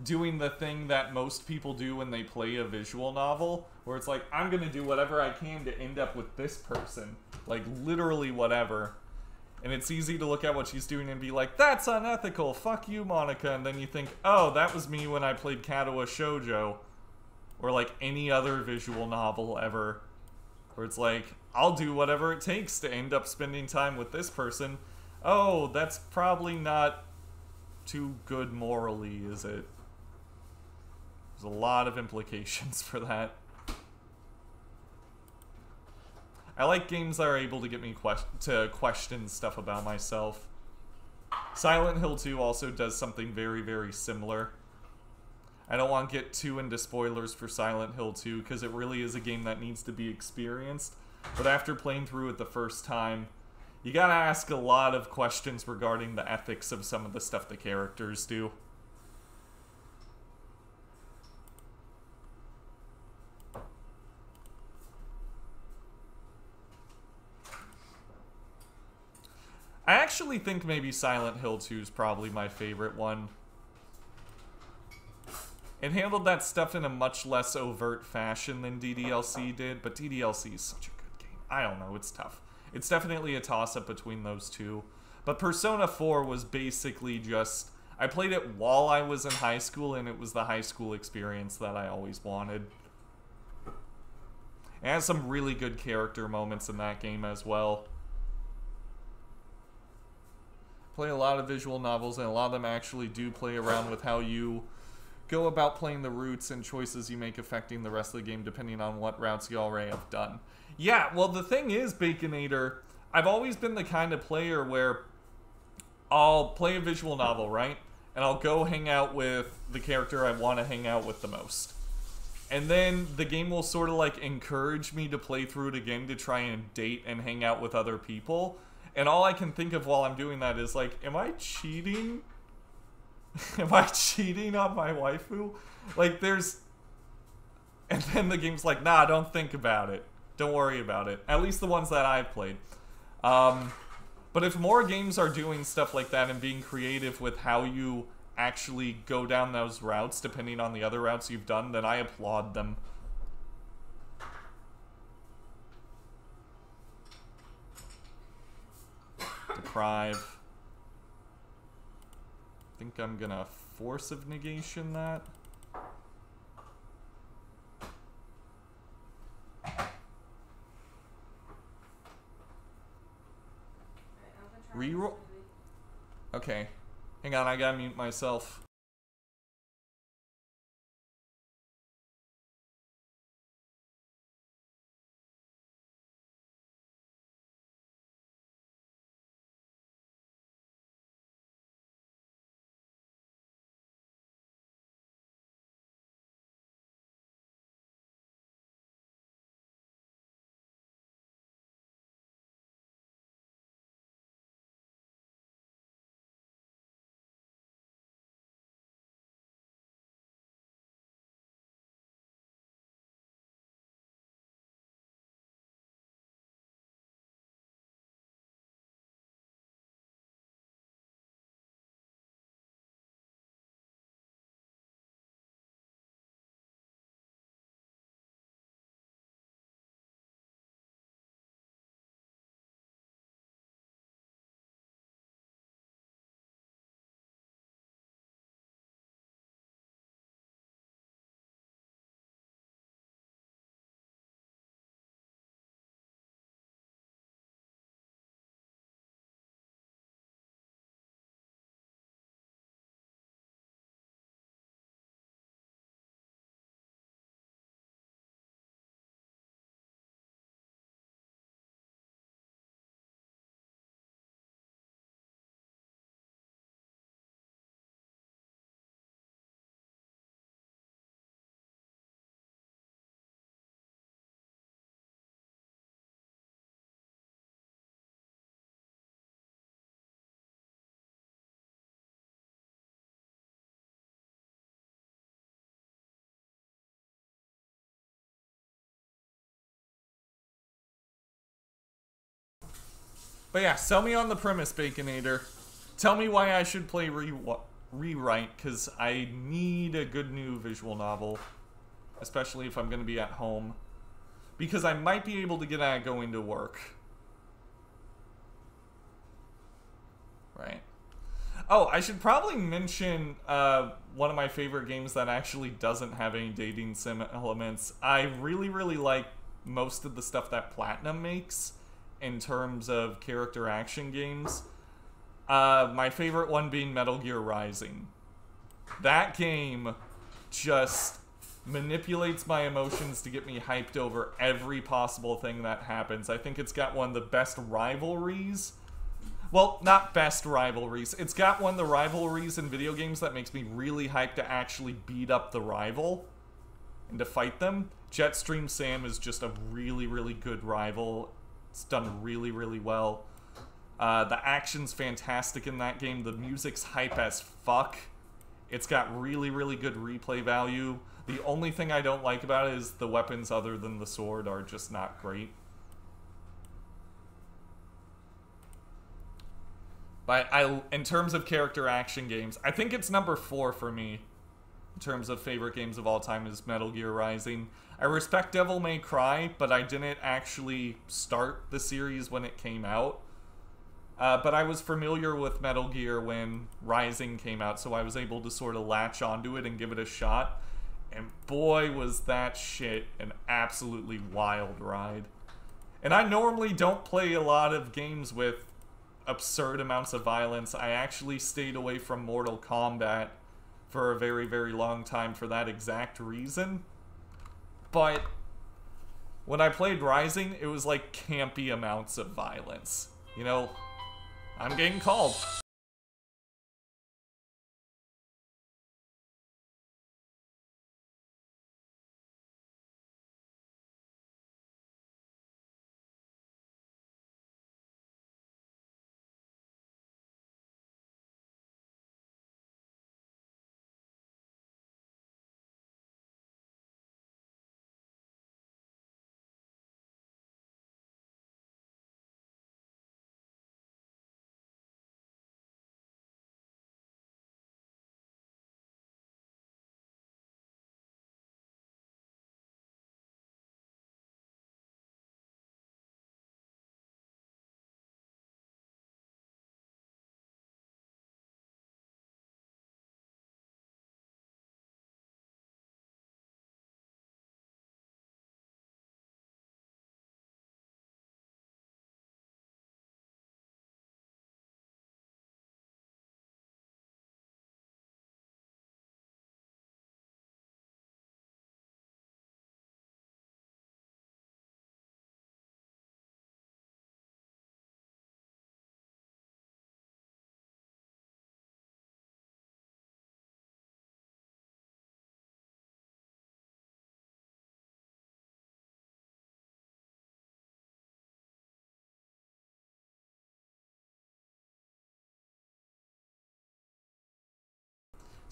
doing the thing that most people do when they play a visual novel, where it's like, I'm gonna do whatever I can to end up with this person. Like, literally whatever. And it's easy to look at what she's doing and be like, that's unethical, fuck you, Monica. And then you think, oh, that was me when I played Kadoa Shoujo. Or like any other visual novel ever. Where it's like, I'll do whatever it takes to end up spending time with this person. Oh, that's probably not too good morally, is it? There's a lot of implications for that. I like games that are able to get me to question stuff about myself. Silent Hill 2 also does something very, very similar. I don't want to get too into spoilers for Silent Hill 2 because it really is a game that needs to be experienced. But after playing through it the first time, you gotta ask a lot of questions regarding the ethics of some of the stuff the characters do. I actually think maybe Silent Hill 2 is probably my favorite one. It handled that stuff in a much less overt fashion than DDLC did, but DDLC is such a good game. I don't know, it's tough. It's definitely a toss-up between those two. But Persona 4 was basically just... I played it while I was in high school, and it was the high school experience that I always wanted. It has some really good character moments in that game as well. Play a lot of visual novels, and a lot of them actually do play around with how you go about playing the routes and choices you make affecting the rest of the game depending on what routes you already have done. Yeah, well, the thing is, Baconator, I've always been the kind of player where I'll play a visual novel, right? And I'll go hang out with the character I want to hang out with the most. And then the game will sort of like encourage me to play through it again to try and date and hang out with other people. And all I can think of while I'm doing that is like, am I cheating? Am I cheating on my waifu? Like, there's... And then the game's like, nah, don't think about it. Don't worry about it. At least the ones that I've played. But if more games are doing stuff like that and being creative with how you actually go down those routes, depending on the other routes you've done, then I applaud them. Deprive. I think I'm gonna Force of Negation that. Reroll? Okay. Hang on, I gotta mute myself. But yeah, sell me on the premise, Baconator. Tell me why I should play Rewrite, because I need a good new visual novel. Especially if I'm going to be at home. Because I might be able to get at going to work. Right. Oh, I should probably mention one of my favorite games that actually doesn't have any dating sim elements. I really, really like most of the stuff that Platinum makes in terms of character action games. My favorite one being Metal Gear Rising. That game just manipulates my emotions to get me hyped over every possible thing that happens. I think it's got one of the best rivalries. Well, not best rivalries. It's got one of the rivalries in video games that makes me really hyped to actually beat up the rival and to fight them. Jetstream Sam is just a really, really good rival. It's done really, really well. The action's fantastic in that game. The music's hype as fuck. It's got really, really good replay value. The only thing I don't like about it is the weapons other than the sword are just not great. But in terms of character action games, I think it's number 4 for me. In terms of favorite games of all time is Metal Gear Rising. I respect Devil May Cry, but I didn't actually start the series when it came out. But I was familiar with Metal Gear when Rising came out, so I was able to sort of latch onto it and give it a shot. And boy, was that shit an absolutely wild ride. And I normally don't play a lot of games with absurd amounts of violence. I actually stayed away from Mortal Kombat for a very, very long time for that exact reason. But when I played Rising, it was like campy amounts of violence. You know, I'm getting called.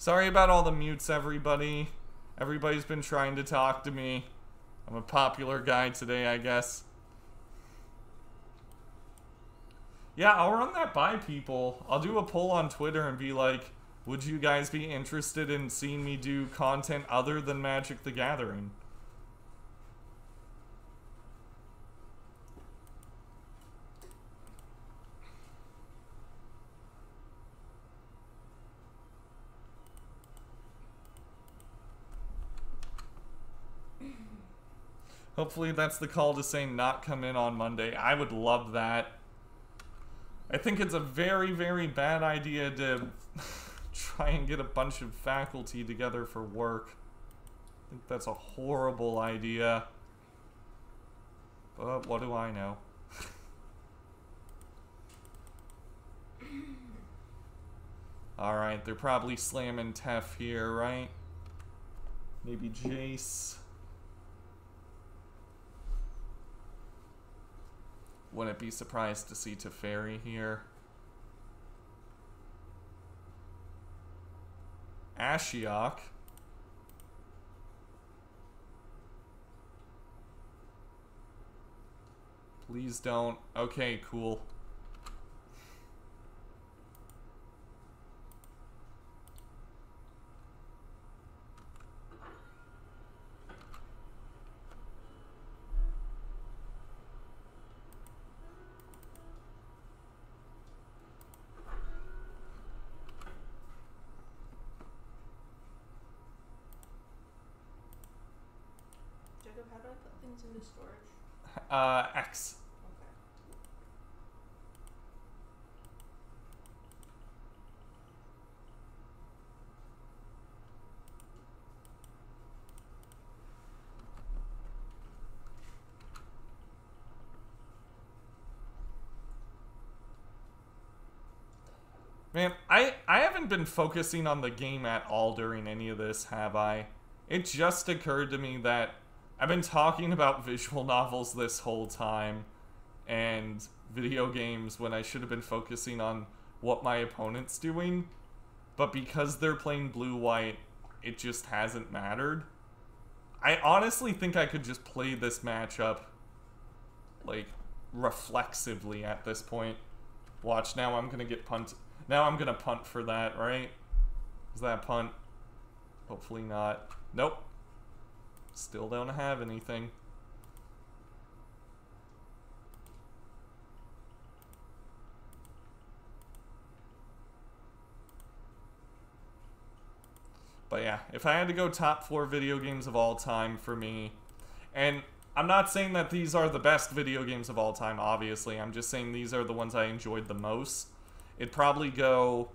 Sorry about all the mutes, everybody. Everybody's been trying to talk to me. I'm a popular guy today, I guess. Yeah, I'll run that by people. I'll do a poll on Twitter and be like, would you guys be interested in seeing me do content other than Magic the Gathering? Hopefully that's the call to say not come in on Monday. I would love that. I think it's a very, very bad idea to try and get a bunch of faculty together for work. I think that's a horrible idea. But what do I know? Alright, they're probably slamming Tef here, right? Maybe Jace. Wouldn't be surprised to see Teferi here. Ashiok. Please don't. Okay, cool. things into storage? X. Okay. Man, I haven't been focusing on the game at all during any of this, have I? It just occurred to me that I've been talking about visual novels this whole time and video games when I should have been focusing on what my opponent's doing. But because they're playing blue-white, it just hasn't mattered. I honestly think I could just play this matchup, like, reflexively at this point. Watch, now I'm gonna get punted. Now I'm gonna punt for that, right? Is that a punt? Hopefully not. Nope. Still don't have anything. But yeah, if I had to go top 4 video games of all time for me, and I'm not saying that these are the best video games of all time, obviously. I'm just saying these are the ones I enjoyed the most. It'd probably go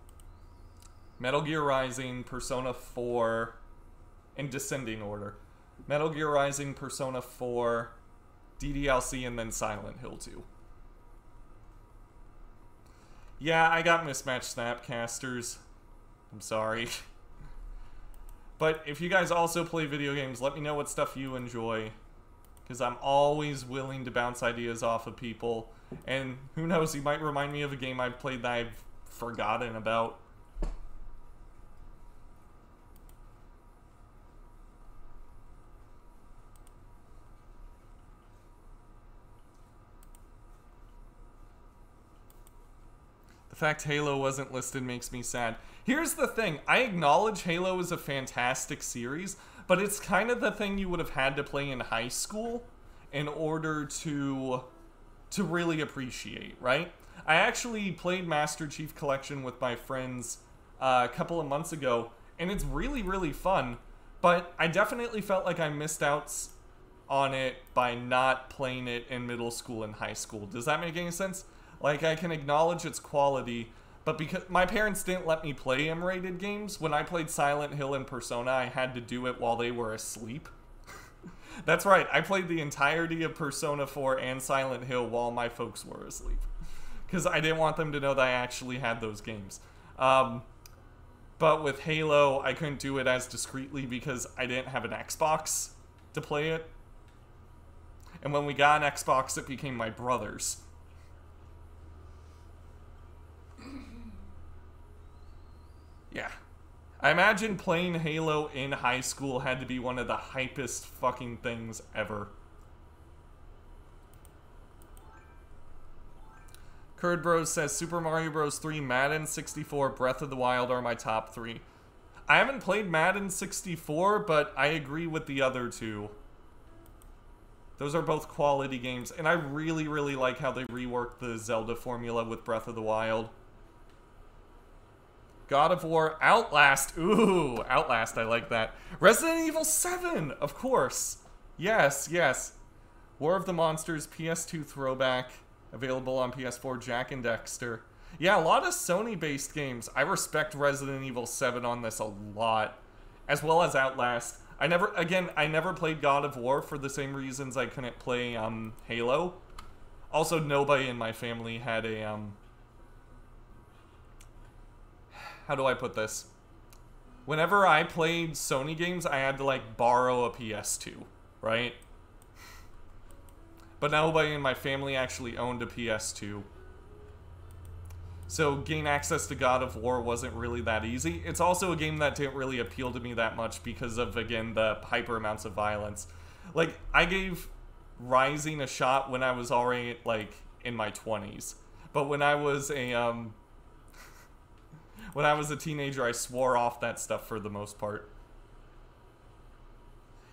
Metal Gear Rising, Persona 4, in descending order. Metal Gear Rising, Persona 4, DDLC, and then Silent Hill 2. Yeah, I got mismatched Snapcasters. I'm sorry. But if you guys also play video games, let me know what stuff you enjoy. Because I'm always willing to bounce ideas off of people. And who knows, you might remind me of a game I've played that I've forgotten about. The fact Halo wasn't listed makes me sad. Here's the thing, I acknowledge Halo is a fantastic series, but it's kind of the thing you would have had to play in high school in order to really appreciate, right? I actually played Master Chief Collection with my friends a couple of months ago, and it's really, really fun, but I definitely felt like I missed out on it by not playing it in middle school and high school. Does that make any sense? Like, I can acknowledge its quality, but because my parents didn't let me play M-rated games, when I played Silent Hill and Persona, I had to do it while they were asleep. That's right, I played the entirety of Persona 4 and Silent Hill while my folks were asleep. Because I didn't want them to know that I actually had those games. But with Halo, I couldn't do it as discreetly because I didn't have an Xbox to play it. And when we got an Xbox, it became my brother's. Yeah. I imagine playing Halo in high school had to be one of the hypest fucking things ever. Curd Bros says Super Mario Bros. 3, Madden 64, Breath of the Wild are my top 3. I haven't played Madden 64, but I agree with the other two. Those are both quality games, and I really, really like how they reworked the Zelda formula with Breath of the Wild. God of War, Outlast. Ooh, Outlast, I like that. Resident Evil 7, of course. Yes, yes. War of the Monsters, PS2 throwback. Available on PS4, Jak and Daxter. Yeah, a lot of Sony-based games. I respect Resident Evil 7 on this a lot. As well as Outlast. I never played God of War for the same reasons I couldn't play Halo. Also, nobody in my family had a how do I put this? Whenever I played Sony games, I had to like borrow a PS2, right? But nobody in my family actually owned a PS2. So gain access to God of War wasn't really that easy. It's also a game that didn't really appeal to me that much because of, again, the hyper amounts of violence. Like, I gave Rising a shot when I was already, like, in my 20s. But when I was a, when I was a teenager, I swore off that stuff for the most part.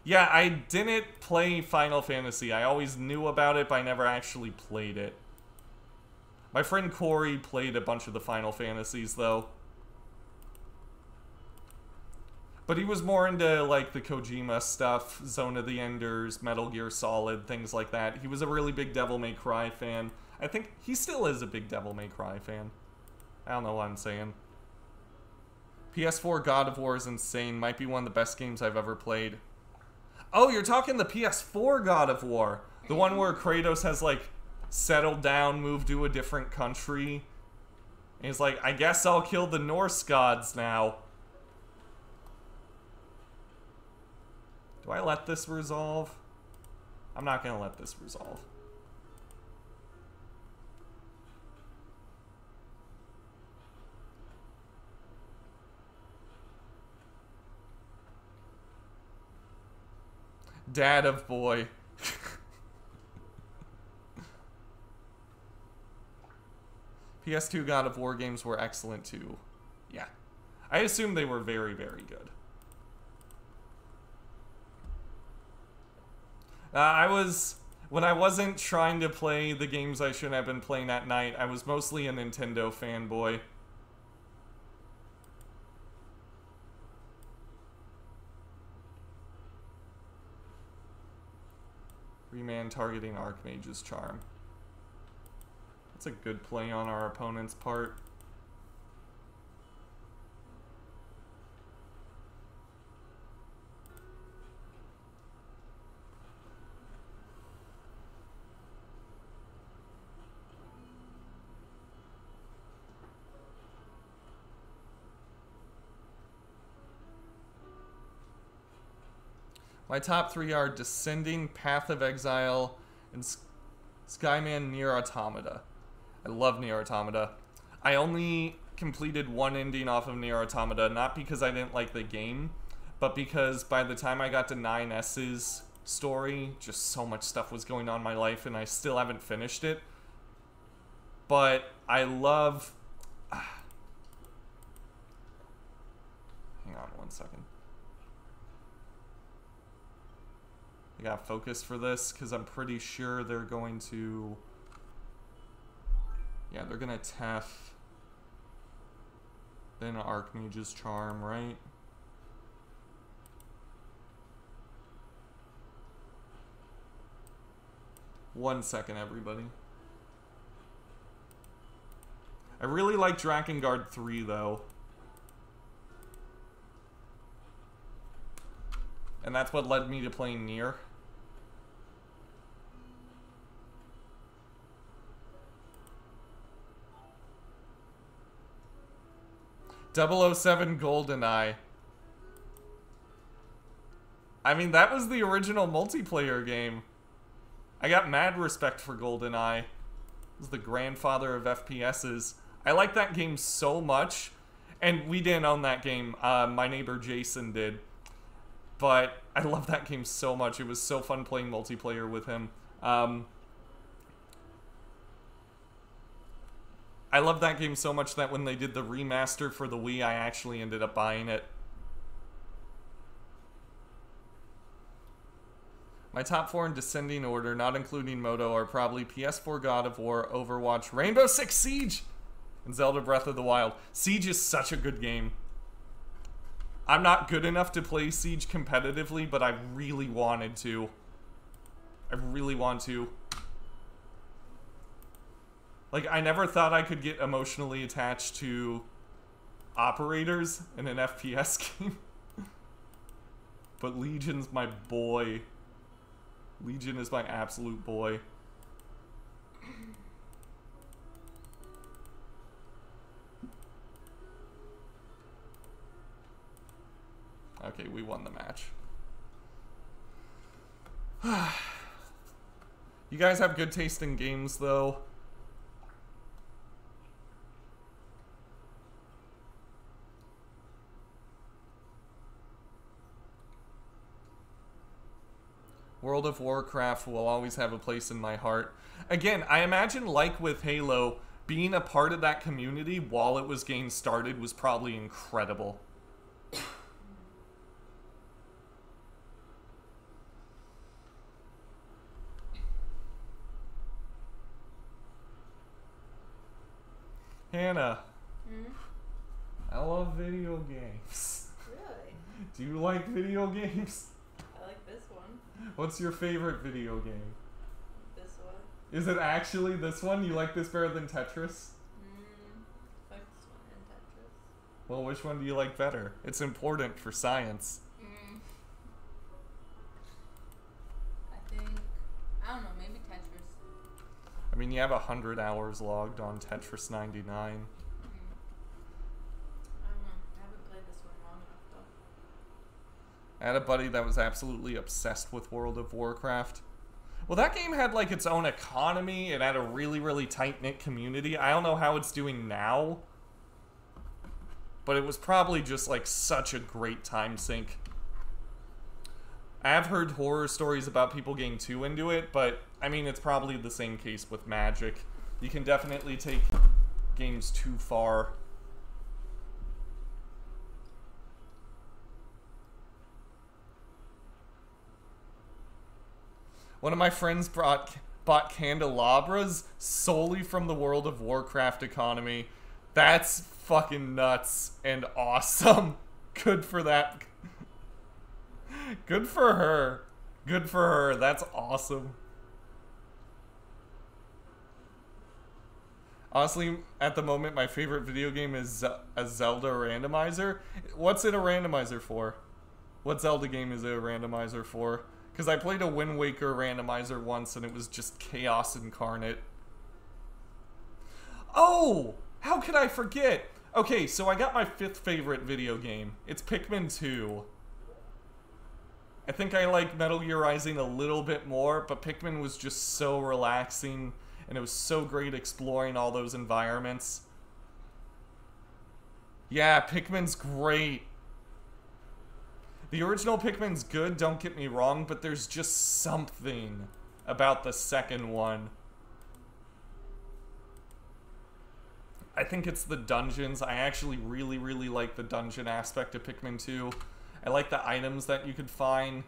Yeah, I didn't play Final Fantasy. I always knew about it, but I never actually played it. My friend Corey played a bunch of the Final Fantasies, though. But he was more into, like, the Kojima stuff, Zone of the Enders, Metal Gear Solid, things like that. He was a really big Devil May Cry fan. I think he still is a big Devil May Cry fan. I don't know what I'm saying. PS4 God of War is insane. Might be one of the best games I've ever played. Oh, you're talking the PS4 God of War. The one where Kratos has, like, settled down, moved to a different country. And he's like, I guess I'll kill the Norse gods now. Do I let this resolve? I'm not gonna let this resolve. Dad of boy. PS2 God of War games were excellent too. Yeah. I assume they were very, very good. When I wasn't trying to play the games I shouldn't have been playing at night, I was mostly a Nintendo fanboy. Remand targeting Archmage's charm. That's a good play on our opponent's part. My top three are Descending, Path of Exile, and Skyman Nier Automata. I love Nier Automata. I only completed one ending off of Nier Automata, not because I didn't like the game, but because by the time I got to 9S's story, just so much stuff was going on in my life, and I still haven't finished it. But I love... Hang on one second. I got focus for this because I'm pretty sure they're going to... Yeah, they're going to Tef. Then Archmage's Charm, right? One second, everybody. I really like Drakengard 3, though. And that's what led me to playing Nier. 007 GoldenEye. I mean, that was the original multiplayer game. I got mad respect for GoldenEye. It was the grandfather of FPSs. I like that game so much. And we didn't own that game. My neighbor Jason did. But I love that game so much. It was so fun playing multiplayer with him. I love that game so much that when they did the remaster for the Wii, I actually ended up buying it. My top 4 in descending order, not including Moto, are probably PS4 God of War, Overwatch, Rainbow Six Siege, and Zelda Breath of the Wild. Siege is such a good game. I'm not good enough to play Siege competitively, but I really wanted to. I really want to. Like, I never thought I could get emotionally attached to operators in an FPS game. But Legion's my boy. Legion is my absolute boy. Okay, we won the match. You guys have good taste in games, though. World of Warcraft will always have a place in my heart. Again, I imagine, like with Halo, being a part of that community while it was getting started was probably incredible. Hannah. I love video games. Really? Do you like video games? I like this one. What's your favorite video game? This one. Is it actually this one? You like this better than Tetris? I like this one and Tetris. Well, which one do you like better? It's important for science. I think, I don't know, maybe Tetris. I mean, you have 100 hours logged on Tetris 99. I don't know. I haven't played this one long enough though. I had a buddy that was absolutely obsessed with World of Warcraft. Well, that game had like its own economy. It had a really, really tight-knit community. I don't know how it's doing now, but it was probably just like such a great time sink. I have heard horror stories about people getting too into it, but I mean, it's probably the same case with Magic. You can definitely take games too far. One of my friends bought candelabras solely from the World of Warcraft economy. That's fucking nuts and awesome. Good for that. Good for her. Good for her. That's awesome. Honestly, at the moment, my favorite video game is a Zelda randomizer. What's it a randomizer for? What Zelda game is it a randomizer for? Because I played a Wind Waker randomizer once and it was just chaos incarnate. Oh! How could I forget? Okay, so I got my 5th favorite video game. It's Pikmin 2. I think I like Metal Gear Rising a little bit more, but Pikmin was just so relaxing, and it was so great exploring all those environments. Yeah, Pikmin's great. The original Pikmin's good, don't get me wrong, but there's just something about the second one. I think it's the dungeons. I actually really, really like the dungeon aspect of Pikmin 2. I like the items that you could find.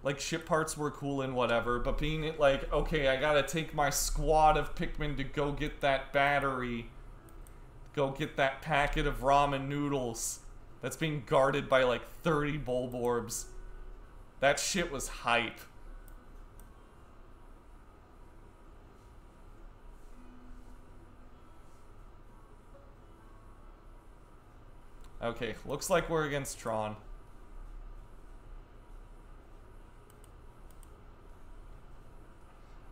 Like, ship parts were cool and whatever, but being it like, okay, I gotta take my squad of Pikmin to go get that battery. Go get that packet of ramen noodles that's being guarded by like 30 Bulborbs. That shit was hype. Okay, looks like we're against Tron.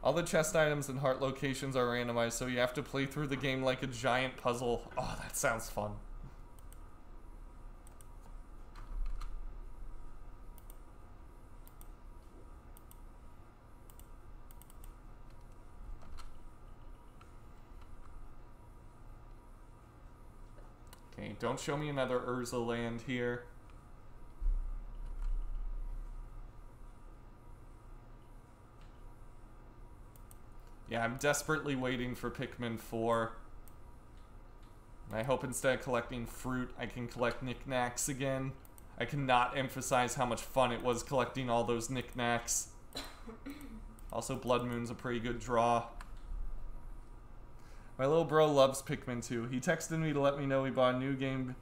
All the chest items and heart locations are randomized, so you have to play through the game like a giant puzzle. Oh, that sounds fun. Okay, don't show me another Urza land here. Yeah, I'm desperately waiting for Pikmin 4. And I hope instead of collecting fruit, I can collect knickknacks again. I cannot emphasize how much fun it was collecting all those knickknacks. Also, Blood Moon's a pretty good draw. My little bro loves Pikmin 2. He texted me to let me know he bought a new game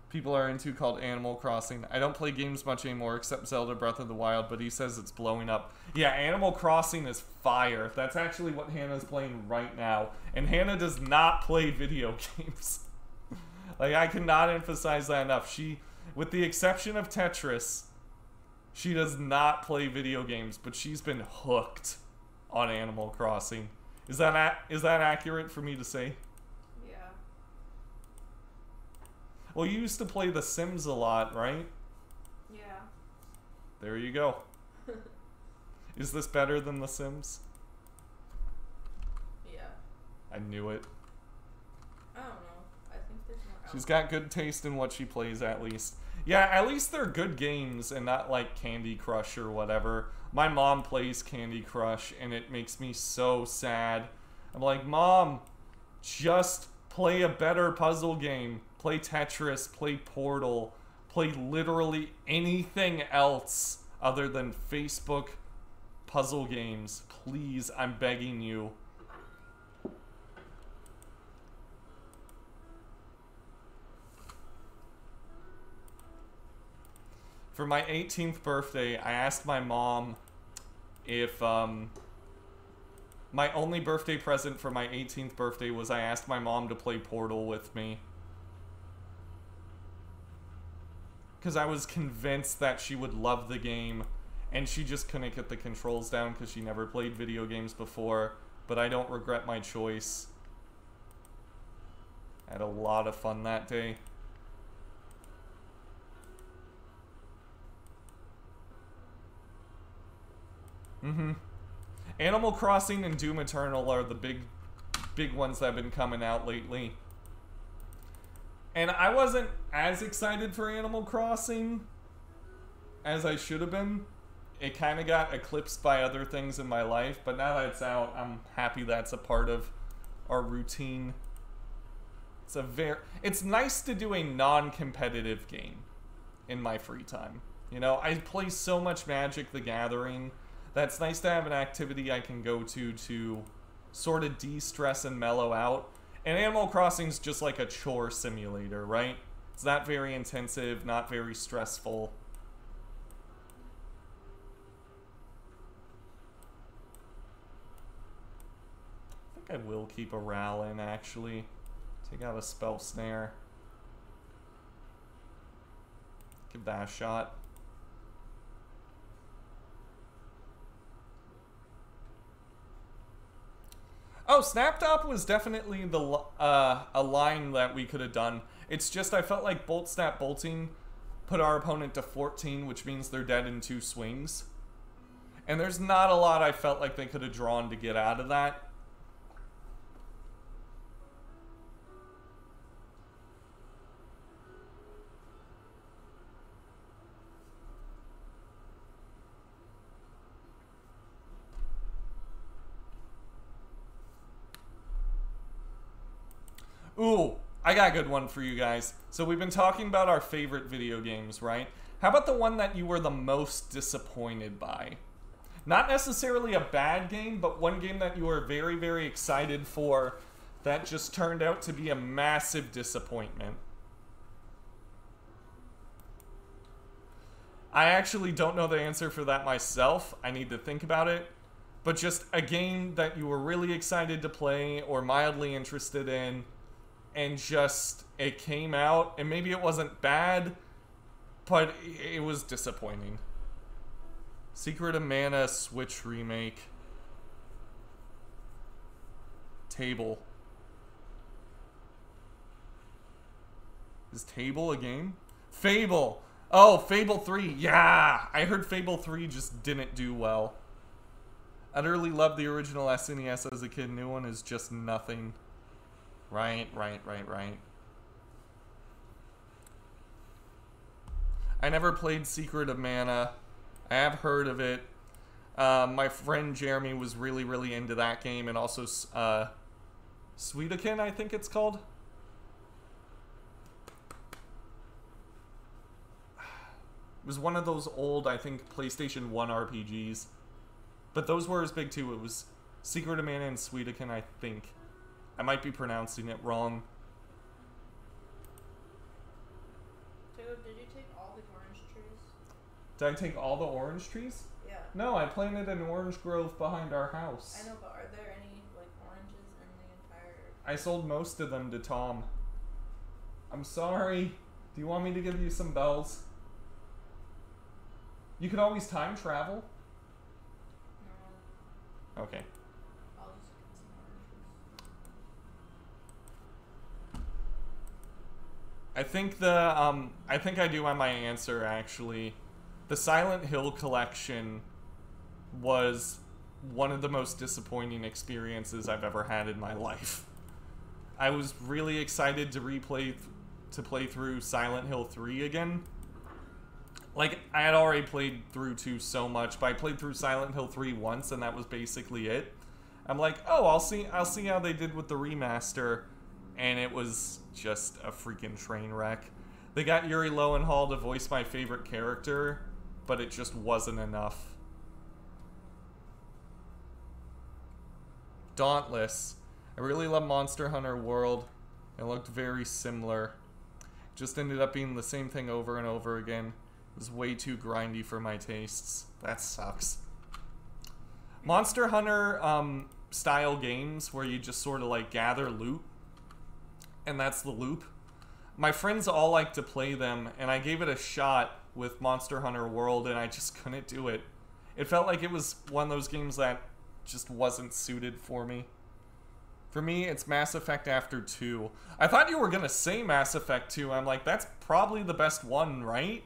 people are into called Animal Crossing. I don't play games much anymore except Zelda Breath of the Wild, but he says it's blowing up. Yeah, Animal Crossing is fire. That's actually what Hannah's playing right now. And Hannah does not play video games. Like, I cannot emphasize that enough. She, with the exception of Tetris, she does not play video games, but she's been hooked on Animal Crossing. Is that accurate for me to say? Yeah. Well, you used to play The Sims a lot, right? Yeah. There you go. Is this better than The Sims? Yeah. I knew it. I don't know. I think there's more. She's got good taste in what she plays, at least. Yeah, at least they're good games and not like Candy Crush or whatever. My mom plays Candy Crush and it makes me so sad. I'm like, Mom, just play a better puzzle game. Play Tetris, play Portal, play literally anything else other than Facebook puzzle games. Please, I'm begging you. For my 18th birthday, I asked my mom if, my only birthday present for my 18th birthday was I asked my mom to play Portal with me. Because I was convinced that she would love the game, and she just couldn't get the controls down because she never played video games before. But I don't regret my choice. I had a lot of fun that day. Animal Crossing and Doom Eternal are the big ones that have been coming out lately. And I wasn't as excited for Animal Crossing as I should have been. It kind of got eclipsed by other things in my life, but now that it's out, I'm happy that's a part of our routine. It's nice to do a non-competitive game in my free time. You know, I play so much Magic the Gathering. That's nice to have an activity I can go to sort of de-stress and mellow out. And Animal Crossing's just like a chore simulator, right? It's not very intensive, not very stressful. I think I will keep a Ral in, actually. Take out a Spell Snare. Give that a shot. Oh, Snaptop was definitely the a line that we could have done. It's just I felt like Bolt Snap Bolting put our opponent to 14, which means they're dead in 2 swings. And there's not a lot I felt like they could have drawn to get out of that. Ooh, I got a good one for you guys. So we've been talking about our favorite video games, right? How about the one that you were the most disappointed by? Not necessarily a bad game, but one game that you were very, very excited for that just turned out to be a massive disappointment. I actually don't know the answer for that myself. I need to think about it. But just a game that you were really excited to play or mildly interested in, and just, it came out, and maybe it wasn't bad, but it was disappointing. Secret of Mana Switch Remake. Table. Is Table a game? Fable! Oh, Fable 3, yeah! I heard Fable 3 just didn't do well. Utterly loved the original SNES as a kid. New one is just nothing. Right. I never played Secret of Mana. I have heard of it. My friend Jeremy was really, really into that game, and also Sweetakin, I think it's called. It was one of those old, I think, PlayStation 1 RPGs. But those were as big too. It was Secret of Mana and Sweetakin, I think. I might be pronouncing it wrong. Did you take all the orange trees? Did I take all the orange trees? Yeah. No, I planted an orange grove behind our house. I know, but are there any, like, oranges in the entire... I sold most of them to Tom. I'm sorry. Do you want me to give you some bells? You could always time travel. No. Okay. I'll just get some oranges. I think I do have my answer, actually. The Silent Hill collection was one of the most disappointing experiences I've ever had in my life. I was really excited to play through Silent Hill 3 again. Like, I had already played through 2 so much, but I played through Silent Hill 3 once, and that was basically it. I'm like, oh, I'll see how they did with the remaster, and it was just a freaking train wreck. They got Yuri Lowenthal to voice my favorite character, but it just wasn't enough. Dauntless. I really love Monster Hunter World. It looked very similar. Just ended up being the same thing over and over again. It was way too grindy for my tastes. That sucks. Monster Hunter style games where you just sort of like gather loot, and that's the loop. My friends all like to play them, and I gave it a shot with Monster Hunter World, and I just couldn't do it. It felt like it was one of those games that just wasn't suited for me. For me, it's Mass Effect after 2. I thought you were going to say Mass Effect 2. I'm like, that's probably the best one, right?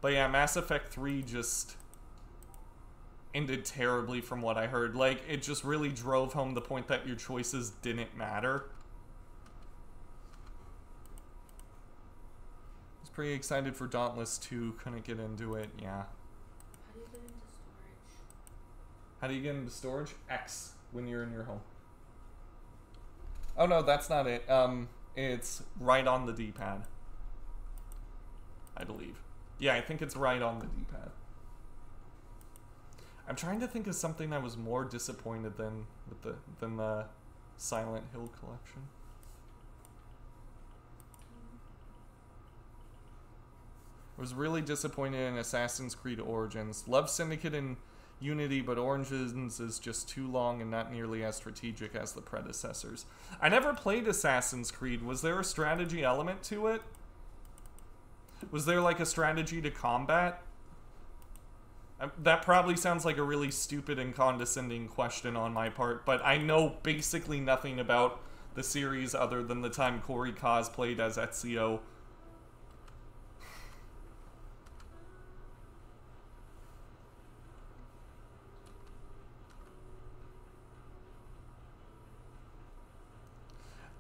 But yeah, Mass Effect 3 just ended terribly from what I heard. Like, it just really drove home the point that your choices didn't matter. I was pretty excited for Dauntless 2. Couldn't get into it, yeah. How do you get into storage? How do you get into storage? X, when you're in your home. Oh no, that's not it. It's right on the D-pad, I believe. Yeah, I think it's right on the D-pad. I'm trying to think of something I was more disappointed than the Silent Hill collection. I was really disappointed in Assassin's Creed Origins. Love Syndicate and Unity, but Origins is just too long and not nearly as strategic as the predecessors. I never played Assassin's Creed. Was there a strategy element to it? Was there like a strategy to combat? That probably sounds like a really stupid and condescending question on my part, but I know basically nothing about the series other than the time Corey cosplayed as Ezio.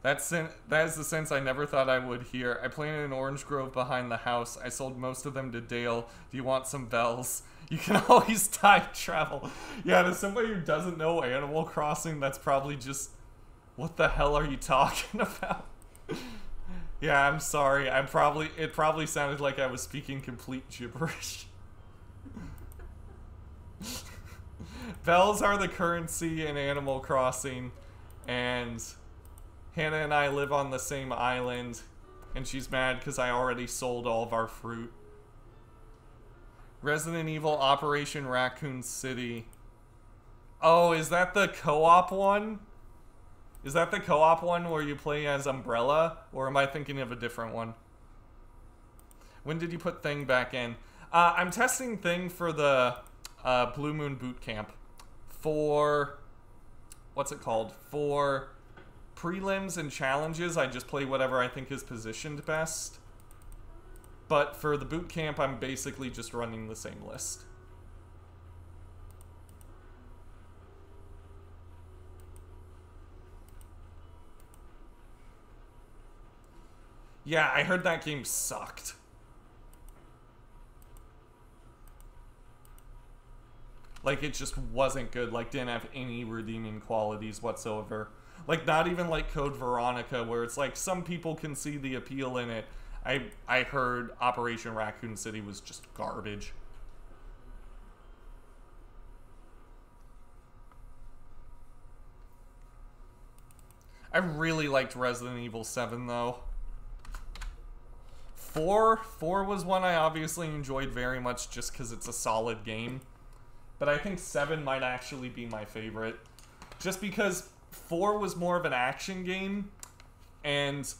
That is the sense I never thought I would hear. I planted an orange grove behind the house. I sold most of them to Dale. Do you want some bells? You can always time travel. Yeah, to somebody who doesn't know Animal Crossing, that's probably just... What the hell are you talking about? Yeah, I'm sorry. It probably sounded like I was speaking complete gibberish. Bells are the currency in Animal Crossing, and Hannah and I live on the same island, and she's mad because I already sold all of our fruit. Resident Evil Operation Raccoon City. Oh, is that the co-op one? Is that the co-op one where you play as Umbrella? Or am I thinking of a different one? When did you put Thing back in? I'm testing Thing for the Blue Moon Boot Camp. For... What's it called? For prelims and challenges, I just play whatever I think is positioned best. But for the boot camp, I'm basically just running the same list. Yeah, I heard that game sucked. Like, it just wasn't good. Like, didn't have any redeeming qualities whatsoever. Like, not even like Code Veronica, where it's like some people can see the appeal in it. I heard Operation Raccoon City was just garbage. I really liked Resident Evil 7, though. 4 was one I obviously enjoyed very much just because it's a solid game. But I think 7 might actually be my favorite. Just because 4 was more of an action game, and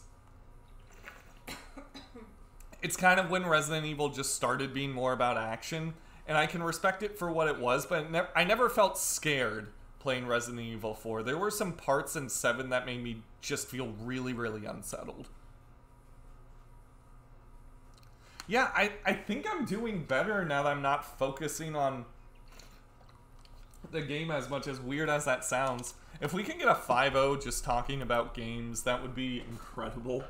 it's kind of when Resident Evil just started being more about action, and I can respect it for what it was, but I never felt scared playing Resident Evil 4. There were some parts in 7 that made me just feel really, really unsettled. Yeah, I think I'm doing better now that I'm not focusing on the game as much, as weird as that sounds. If we can get a 5-0 just talking about games, that would be incredible.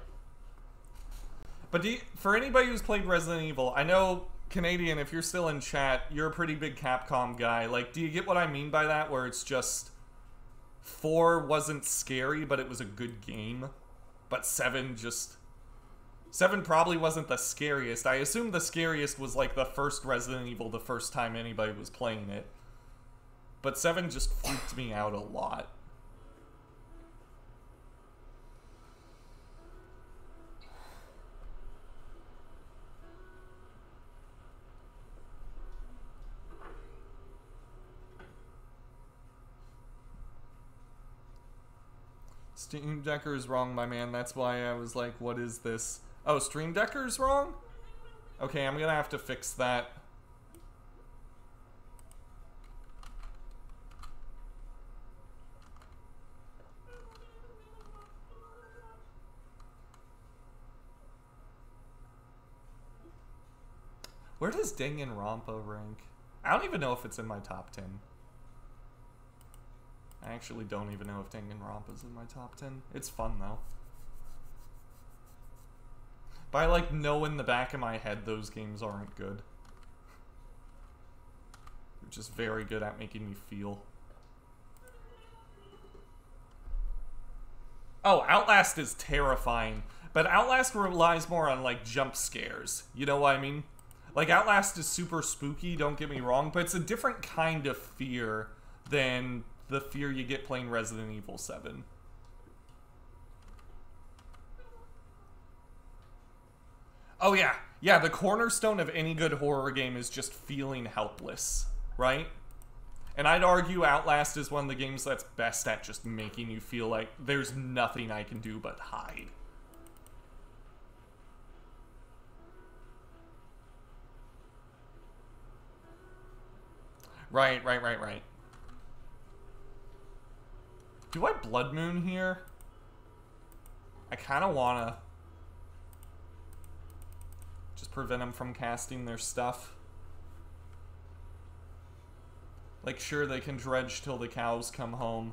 But for anybody who's played Resident Evil, I know, Canadian, if you're still in chat, you're a pretty big Capcom guy. Like, do you get what I mean by that? Where it's just 4 wasn't scary, but it was a good game. But 7 probably wasn't the scariest. I assume the scariest was like the first Resident Evil the first time anybody was playing it. But 7 just freaked me out a lot. Stream Decker is wrong, my man. That's why I was like, what is this? Oh, Stream Decker's wrong? Okay, I'm gonna have to fix that. Where does Danganronpa rank? I don't even know if it's in my top 10. I actually don't even know if Danganronpa's in my top 10. It's fun, though. But I, like, know in the back of my head those games aren't good. They're just very good at making me feel. Oh, Outlast is terrifying. But Outlast relies more on, like, jump scares. You know what I mean? Like, Outlast is super spooky, don't get me wrong, but it's a different kind of fear than the fear you get playing Resident Evil 7. Oh yeah, yeah, the cornerstone of any good horror game is just feeling helpless, right? And I'd argue Outlast is one of the games that's best at just making you feel like there's nothing I can do but hide. Right. Do I Blood Moon here? I kind of want to just prevent them from casting their stuff. Like, sure, they can dredge till the cows come home.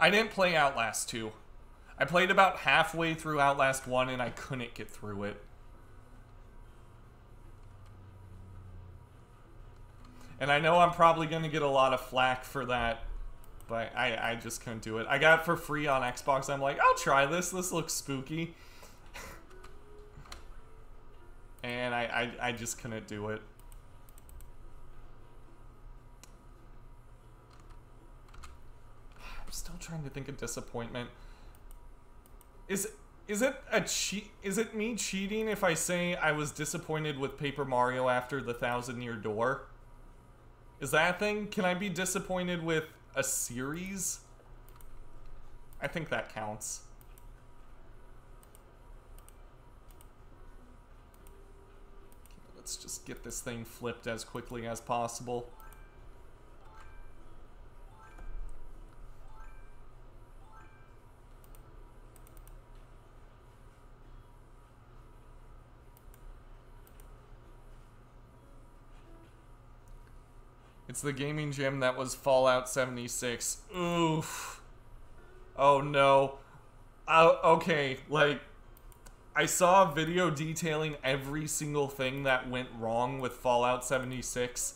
I didn't play Outlast 2. I played about halfway through Outlast 1 and I couldn't get through it. And I know I'm probably going to get a lot of flack for that, but I just couldn't do it. I got it for free on Xbox. I'm like, I'll try this. This looks spooky. And I just couldn't do it. I'm still trying to think of disappointment. Is it me cheating if I say I was disappointed with Paper Mario after the 1,000-Year Door? Is that a thing? Can I be disappointed with a series? I think that counts. Okay, let's just get this thing flipped as quickly as possible. It's the gaming gym that was Fallout 76. Oof. Oh no. Okay, like, I saw a video detailing every single thing that went wrong with Fallout 76,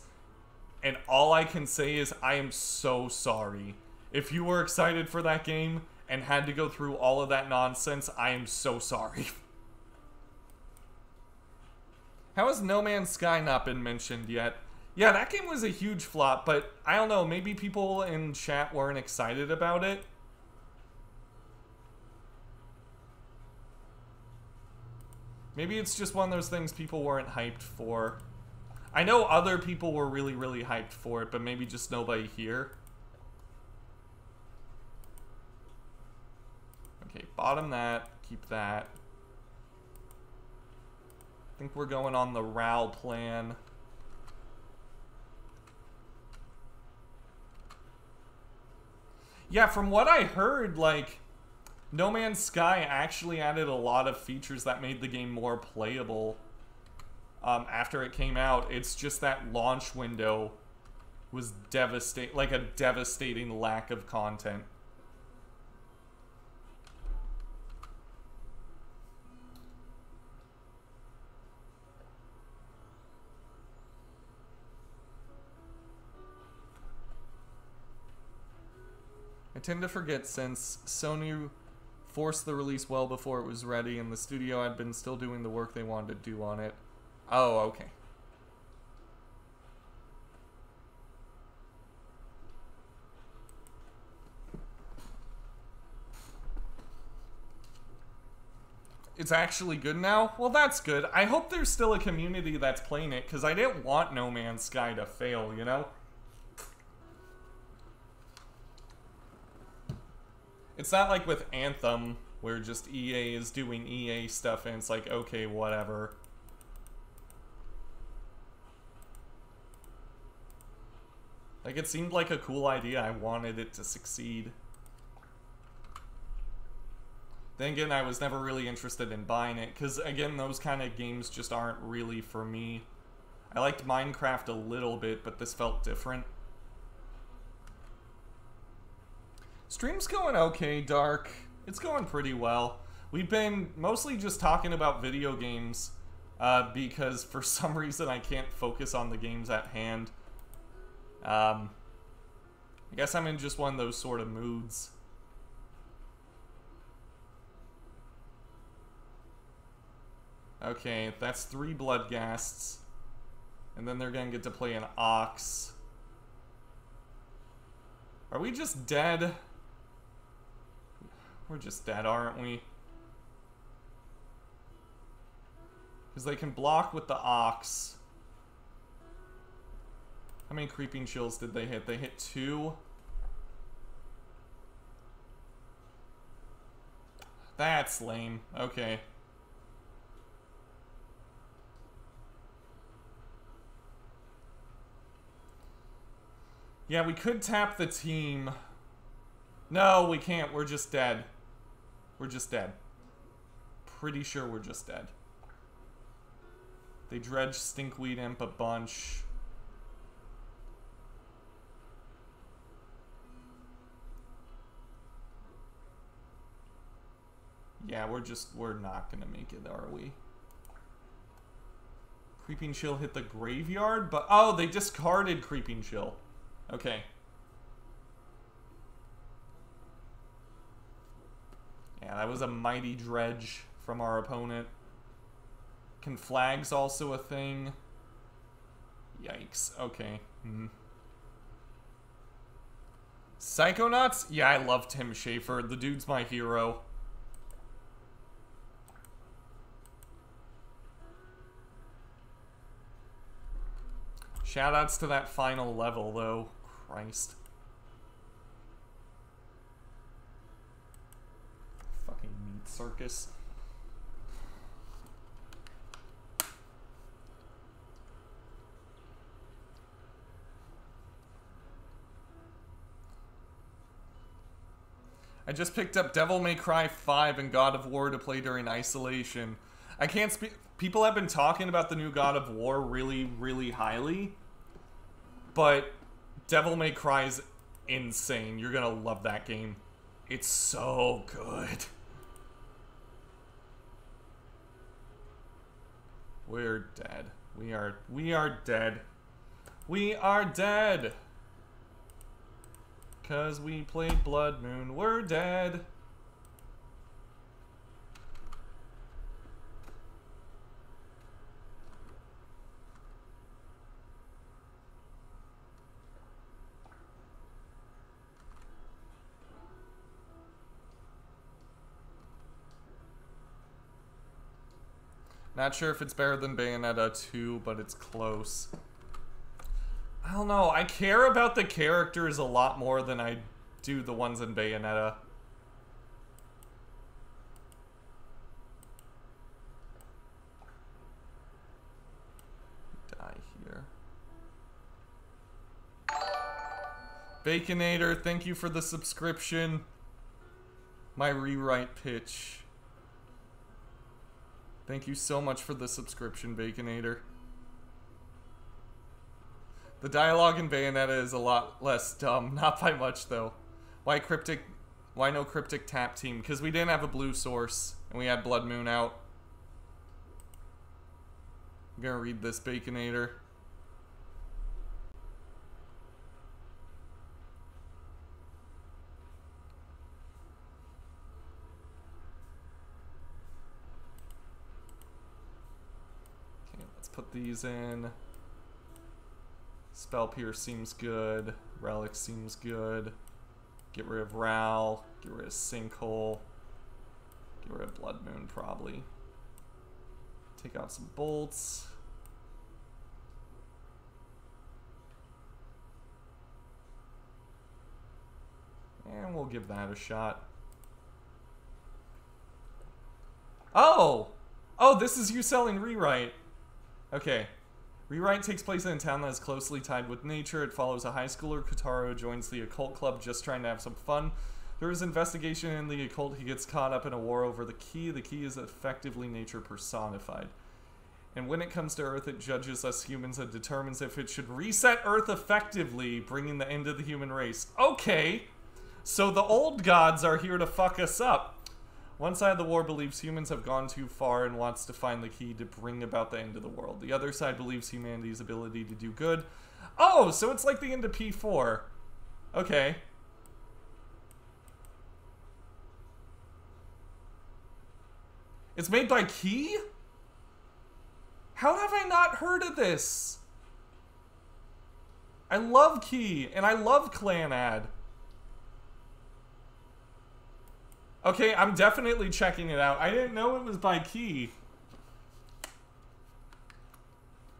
and all I can say is I am so sorry. If you were excited for that game and had to go through all of that nonsense, I am so sorry. How has No Man's Sky not been mentioned yet? Yeah, that game was a huge flop, but I don't know, maybe people in chat weren't excited about it. Maybe it's just one of those things people weren't hyped for. I know other people were really, really hyped for it, but maybe just nobody here. Okay, bottom that, keep that. I think we're going on the RAL plan. Yeah, from what I heard, like, No Man's Sky actually added a lot of features that made the game more playable after it came out. It's just that launch window was like a devastating lack of content. I tend to forget since Sony forced the release well before it was ready and the studio had been still doing the work they wanted to do on it. Oh, okay. It's actually good now? Well, that's good. I hope there's still a community that's playing it, because I didn't want No Man's Sky to fail, you know? It's not like with Anthem, where just EA is doing EA stuff and it's like, okay, whatever. Like, it seemed like a cool idea. I wanted it to succeed. Then again, I was never really interested in buying it, because, again, those kind of games just aren't really for me. I liked Minecraft a little bit, but this felt different. Stream's going okay, Dark. It's going pretty well. We've been mostly just talking about video games, because for some reason I can't focus on the games at hand. I guess I'm in just one of those sort of moods. Okay, that's 3 Bloodghasts. And then they're gonna get to play an Ox. Are we just dead? We're just dead, aren't we? Because they can block with the Ox. How many Creeping Chills did they hit? They hit 2. That's lame. Okay. Yeah, we could tap the team. No, we can't. We're just dead. We're just dead. Pretty sure we're just dead. They dredge Stinkweed Imp a bunch. Yeah, we're not gonna make it, are we? Creeping Chill hit the graveyard, but oh, they discarded Creeping Chill. Okay. Yeah, that was a mighty dredge from our opponent. Can flags also a thing? Yikes. Okay. Psychonauts? Yeah, I love Tim Schafer. The dude's my hero. Shoutouts to that final level, though. Christ. Fucking meat circus. I just picked up Devil May Cry 5 and God of War to play during isolation. I can't speak... People have been talking about the new God of War really, really highly. But Devil May Cry is insane. You're gonna love that game. It's so good. We're dead. We are dead. We are dead. 'Cause we played Blood Moon. We're dead. Not sure if it's better than Bayonetta 2, but it's close. I don't know. I care about the characters a lot more than I do the ones in Bayonetta. Die here. Baconator, thank you for the subscription. My rewrite pitch. Thank you so much for the subscription, Baconator. The dialogue in Bayonetta is a lot less dumb. Not by much, though. Why no Cryptic Tap Team? Because we didn't have a blue source, and we had Blood Moon out. I'm gonna read this, Baconator. Okay, let's put these in. Spell Pierce seems good. Relic seems good. Get rid of Ral. Get rid of Sinkhole. Get rid of Blood Moon, probably. Take out some bolts. And we'll give that a shot. Oh! Oh, this is you selling Rewrite. Okay. Rewrite takes place in a town that is closely tied with nature. It follows a high schooler, Kotaro, who joins the occult club just trying to have some fun. Through his investigation in the occult, he gets caught up in a war over the key. The key is effectively nature personified. And when it comes to Earth, it judges us humans and determines if it should reset Earth effectively, bringing the end of the human race. Okay! So the old gods are here to fuck us up. One side of the war believes humans have gone too far and wants to find the key to bring about the end of the world. The other side believes humanity's ability to do good. Oh, so it's like the end of P4. Okay. It's made by Key? How have I not heard of this? I love Key, and I love Clanad. Okay, I'm definitely checking it out. I didn't know it was by Key.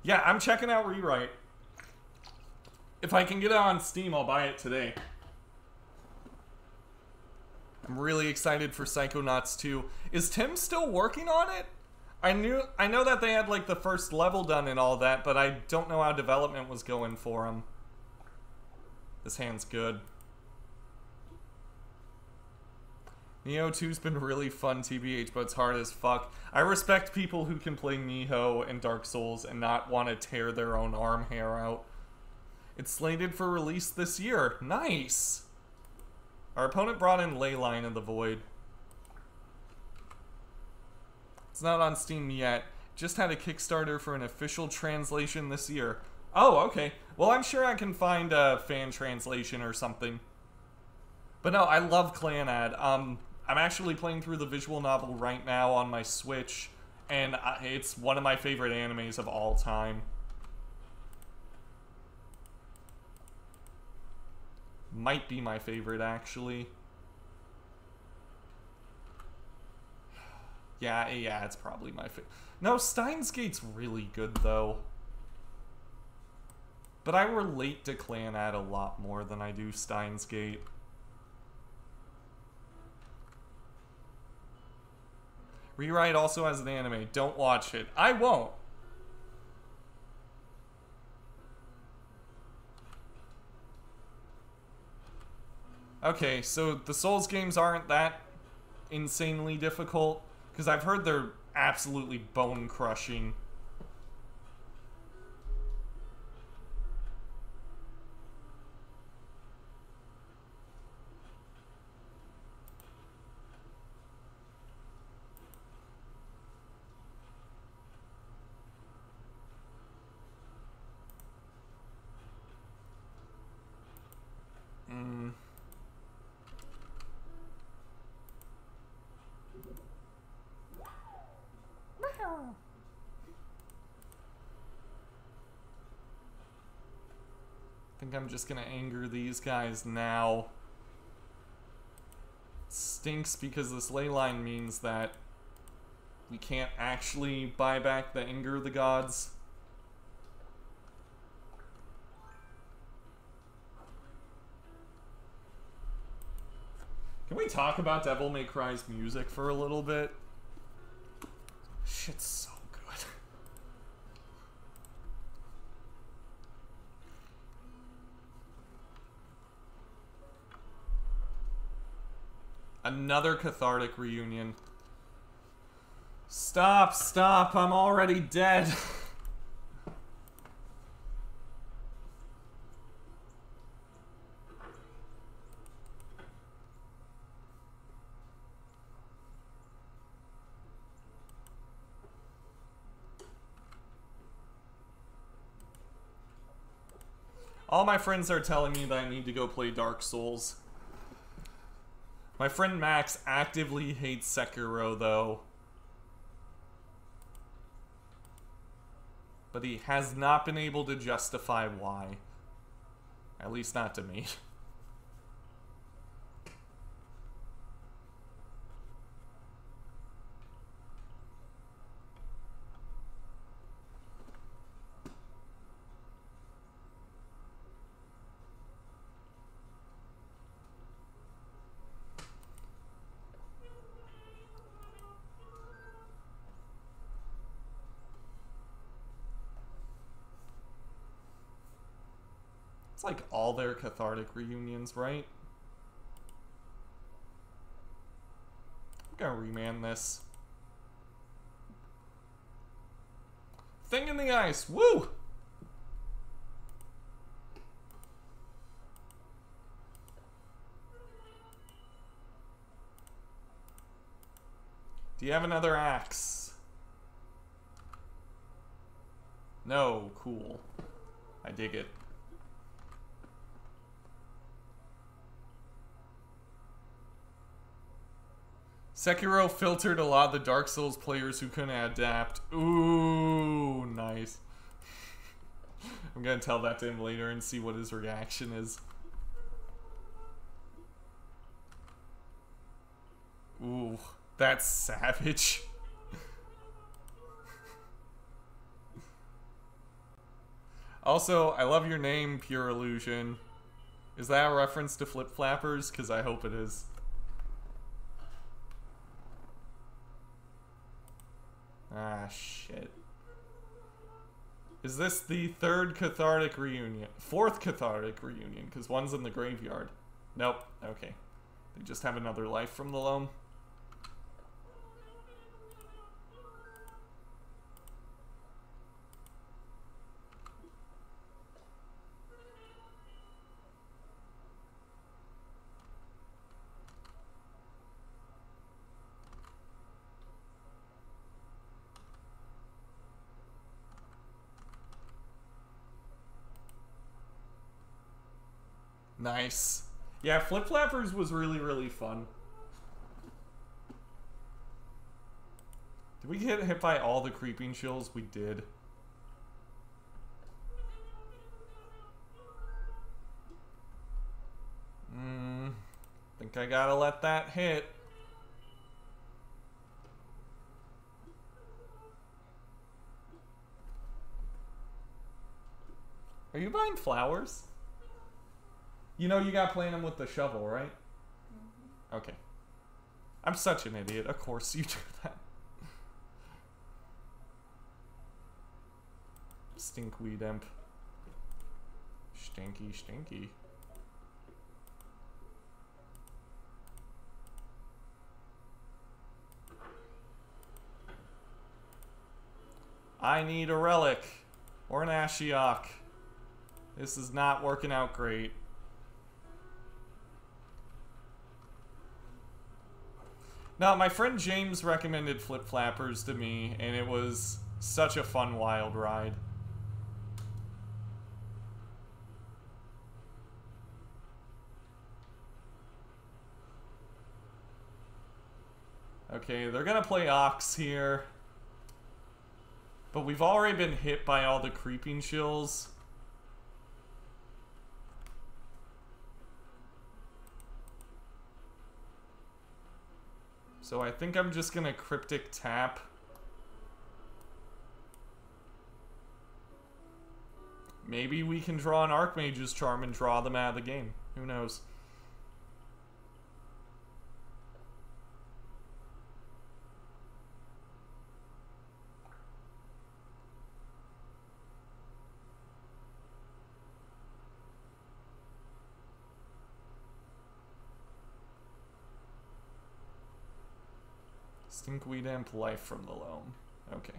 Yeah, I'm checking out Rewrite. If I can get it on Steam, I'll buy it today. I'm really excited for Psychonauts 2. Is Tim still working on it? I know that they had like the first level done and all that, but I don't know how development was going for him. This hand's good. Neo 2's been really fun, TBH, but it's hard as fuck. I respect people who can play Nioh and Dark Souls and not want to tear their own arm hair out. It's slated for release this year. Nice! Our opponent brought in Leyline of the Void. It's not on Steam yet. Just had a Kickstarter for an official translation this year. Oh, okay. Well, I'm sure I can find a fan translation or something. But no, I love Clanad. I'm actually playing through the visual novel right now on my Switch, and it's one of my favorite animes of all time. Might be my favorite, actually. Yeah, it's probably my favorite. No, Steins Gate's really good, though. But I relate to Clanad a lot more than I do Steins Gate. Rewrite also has an anime. Don't watch it. I won't. Okay, so the Souls games aren't that insanely difficult, because I've heard they're absolutely bone-crushing. I think I'm just gonna anger these guys now. Stinks because this ley line means that we can't actually buy back the anger of the gods. Can we talk about Devil May Cry's music for a little bit? Shit's so good. Another cathartic reunion. Stop, I'm already dead. All my friends are telling me that I need to go play Dark Souls. My friend Max actively hates Sekiro, though. But he has not been able to justify why. At least not to me. That's like all their cathartic reunions, right? I'm gonna remand this. Thing in the ice, woo! Do you have another axe? No, cool. I dig it. Sekiro filtered a lot of the Dark Souls players who couldn't adapt. Ooh, nice. I'm gonna tell that to him later and see what his reaction is. Ooh, that's savage. Also, I love your name, Pure Illusion. Is that a reference to Flip Flappers? Because I hope it is. Ah, shit. Is this the third cathartic reunion? Fourth cathartic reunion, because one's in the graveyard. Nope. Okay. They just have another life from the loam. Nice. Yeah, Flip Flappers was really, really fun. Did we get hit by all the creeping chills? We did. Think I gotta let that hit. Are you buying flowers? You know you gotta plant them with the shovel, right? Mm-hmm. Okay. I'm such an idiot. Of course you do that. Stinkweed imp. Stinky, stinky. I need a relic. Or an Ashiok. This is not working out great. Now, my friend James recommended Flip Flappers to me, and it was such a fun wild ride. Okay, they're gonna play Ox here. But we've already been hit by all the creeping chills. So I think I'm just gonna Cryptic tap. Maybe we can draw an Archmage's Charm and draw them out of the game. Who knows? Stinkweed Imp, life from the loam. Okay.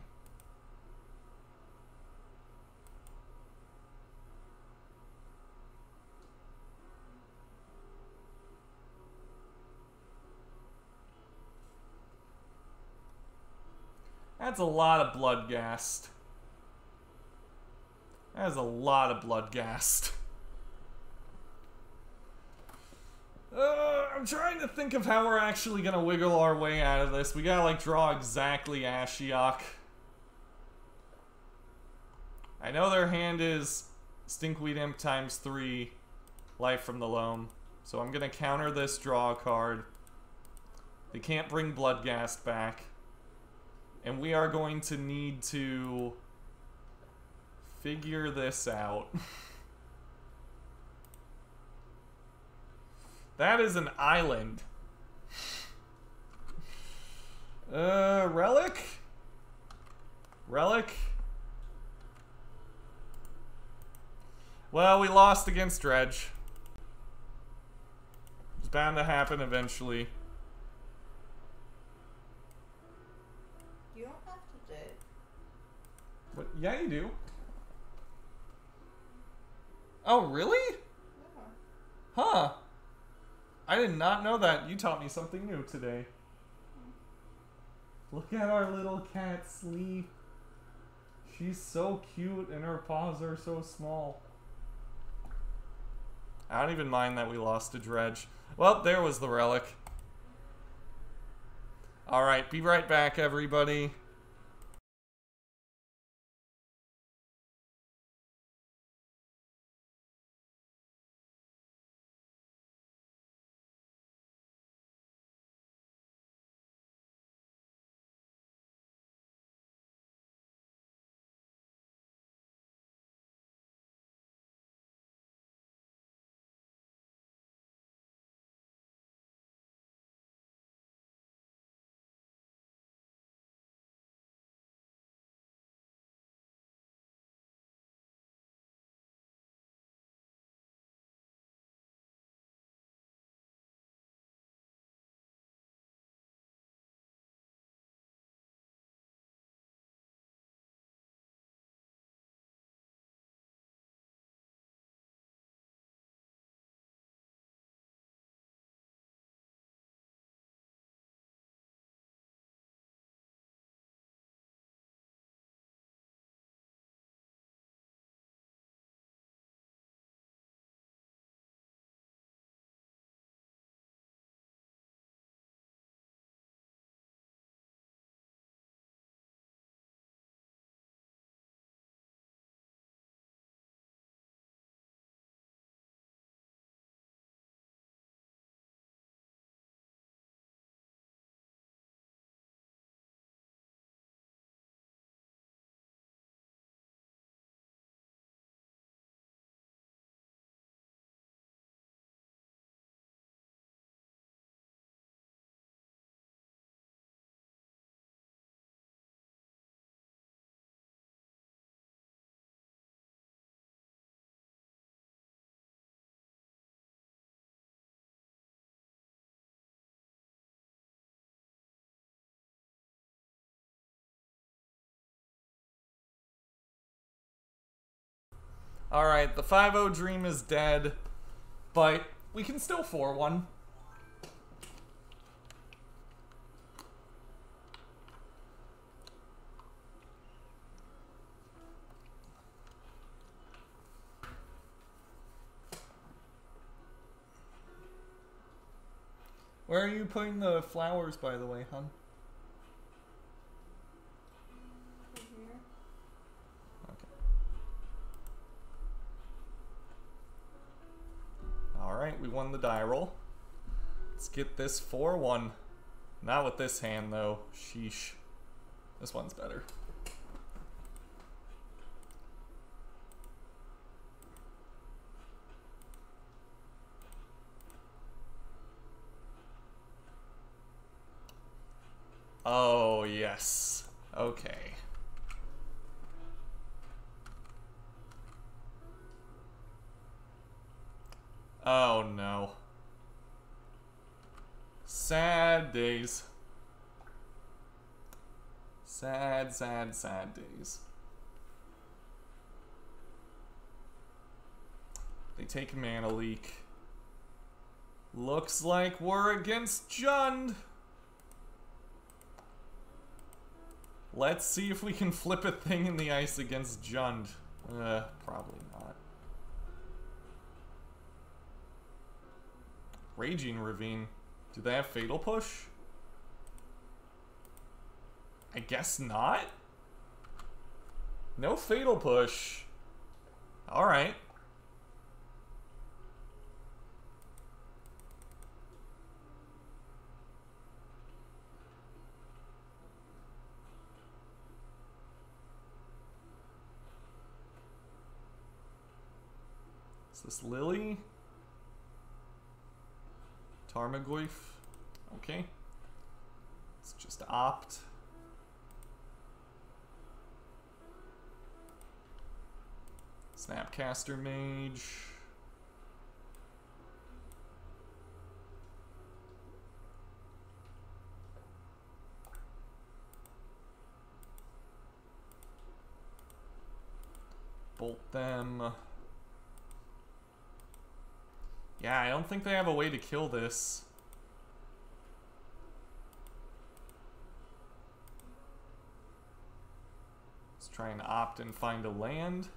That's a lot of Bloodghast. That is a lot of Bloodghast. I'm trying to think of how we're actually gonna wiggle our way out of this. We gotta, like, draw exactly Ashiok. I know their hand is Stinkweed Imp times 3, life from the loam. So I'm gonna counter this, draw a card. They can't bring Bloodghast back. And we are going to need to figure this out. That is an island. Relic? Relic? Well, we lost against Dredge. It's bound to happen eventually. You don't have to dig. But yeah, you do. Oh, really? Yeah. Huh. I did not know that. You taught me something new today. Look at our little cat sleep. She's so cute and her paws are so small. I don't even mind that we lost to Dredge. Well, there was the relic. Alright, be right back, everybody. Alright, the 5-0 dream is dead, but we can still 4-1. Where are you putting the flowers, by the way, hon? Over here. Okay. Alright, we won the die roll. Let's get this 4-1. Not with this hand, though. Sheesh. This one's better. Oh, yes. Okay. Oh, no. Sad days. Sad, sad, sad days. They take a mana leak. Looks like we're against Jund. Let's see if we can flip a thing in the ice against Jund. Probably not. Raging Ravine. Do they have Fatal Push? I guess not? No Fatal Push. Alright. Is this Lily? Tarmogoyf? Okay. Let's just opt. Snapcaster Mage. Bolt them. Yeah, I don't think they have a way to kill this. Let's try and opt and find a land.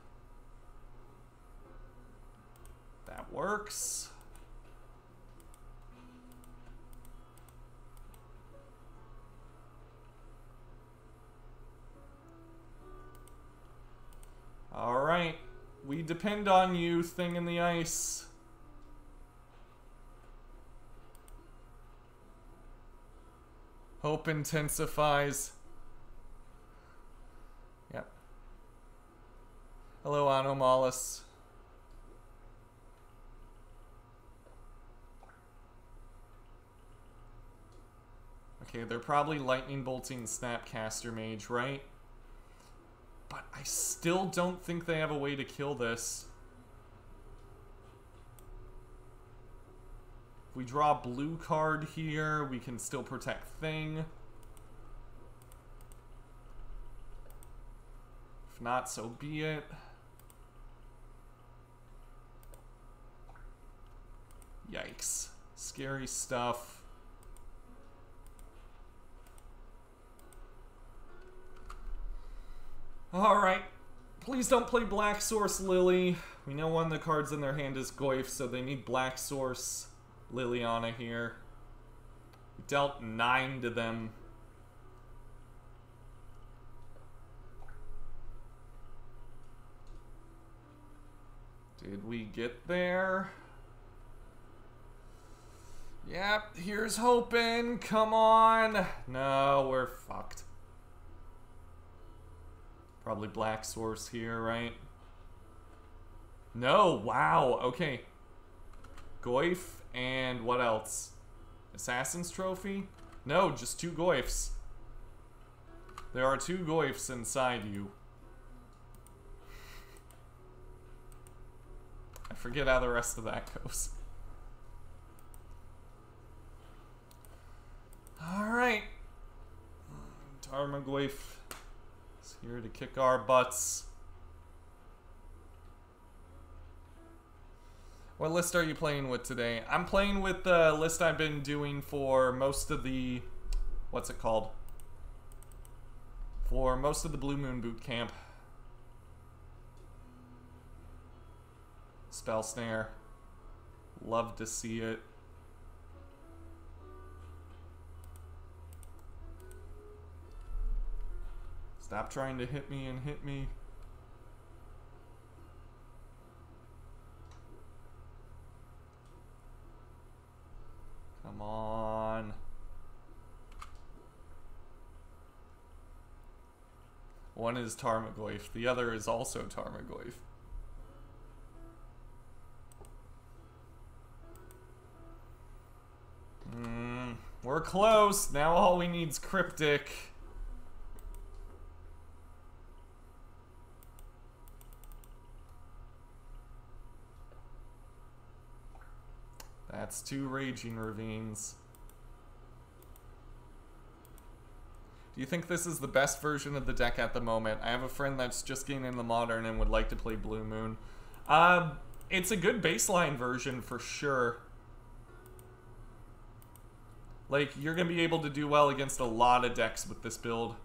That works. Alright. We depend on you, thing in the ice. Hope intensifies. Yep. Hello, Anomalous. Okay, they're probably lightning bolting Snapcaster Mage, right? But I still don't think they have a way to kill this. If we draw a blue card here, we can still protect Thing. If not, so be it. Yikes. Scary stuff. Alright. Please don't play Black Source Lily. We know one of the cards in their hand is Goyf, so they need Black Source Liliana here. We dealt 9 to them. Did we get there? Yep, here's hoping. Come on. No, we're fucked. Probably Black Source here, right? No, wow, okay. Goyf and what else? Assassin's Trophy? No, just 2 Goyfs. There are 2 Goyfs inside you. I forget how the rest of that goes. Alright. Tarmogoyf is here to kick our butts. What list are you playing with today? I'm playing with the list I've been doing for most of the... What's it called? For most of the Blue Moon boot camp. Spell Snare. Love to see it. Stop trying to hit me and hit me. Come on. One is Tarmogoyf, the other is also Tarmogoyf. We're close. Now all we need is Cryptic. That's 2 Raging Ravines. Do you think this is the best version of the deck at the moment? I have a friend that's just getting into Modern and would like to play Blue Moon. It's a good baseline version for sure. Like, you're going to be able to do well against a lot of decks with this build.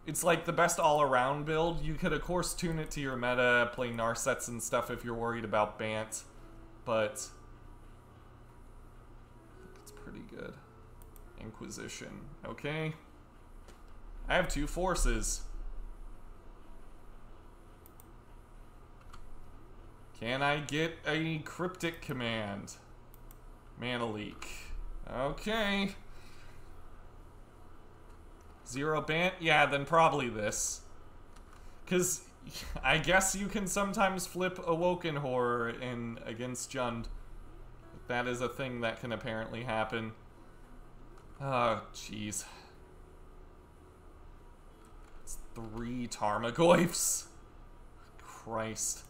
It's like the best all-around build. You could, of course, tune it to your meta, play Narsets and stuff if you're worried about Bant. But I think it's pretty good. Inquisition. Okay. I have 2 forces. Can I get a Cryptic Command? Mana Leak. Okay. 0 Bant? Yeah, then probably this. Because I guess you can sometimes flip Awoken Horror in against Jund. That is a thing that can apparently happen. Oh, jeez. It's 3 Tarmogoyfs. Christ.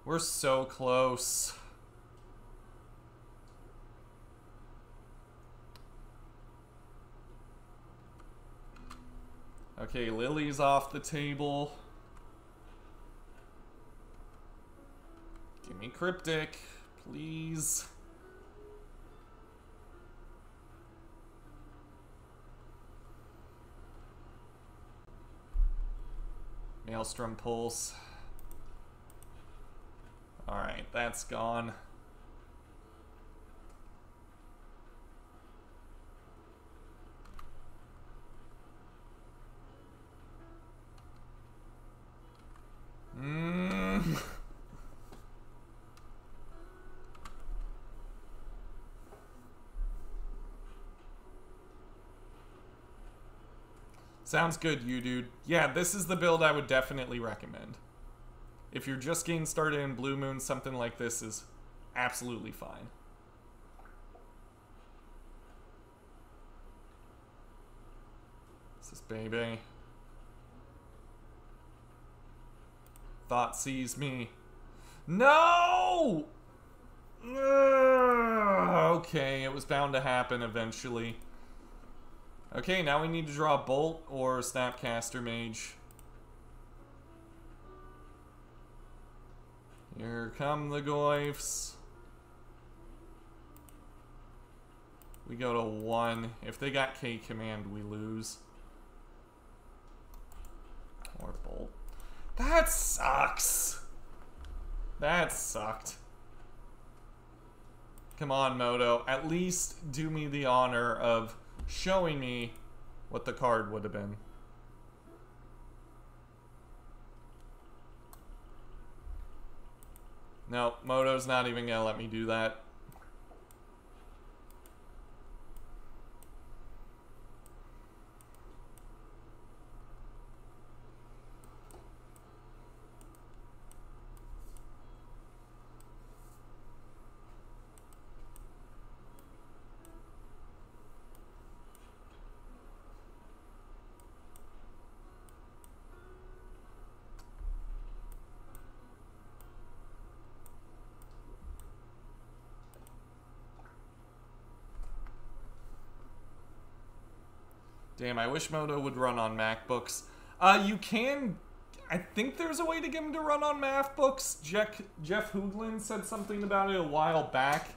We're so close. Okay, Lily's off the table. Give me Cryptic, please. Maelstrom Pulse. Alright, that's gone. Sounds good, you dude. Yeah, this is the build I would definitely recommend. If you're just getting started in Blue Moon, something like this is absolutely fine. This is baby. Thought sees me. No! Okay, it was bound to happen eventually. Okay, now we need to draw Bolt or Snapcaster Mage. Here come the Goyfs. We go to 1. If they got K Command, we lose. Or Bolt. That sucks! That sucked. Come on, Moto. At least do me the honor of showing me what the card would have been. No, Moto's not even gonna let me do that. Damn, I wish Moto would run on MacBooks. You can... I think there's a way to get him to run on MacBooks. Jeff Hoogland said something about it a while back.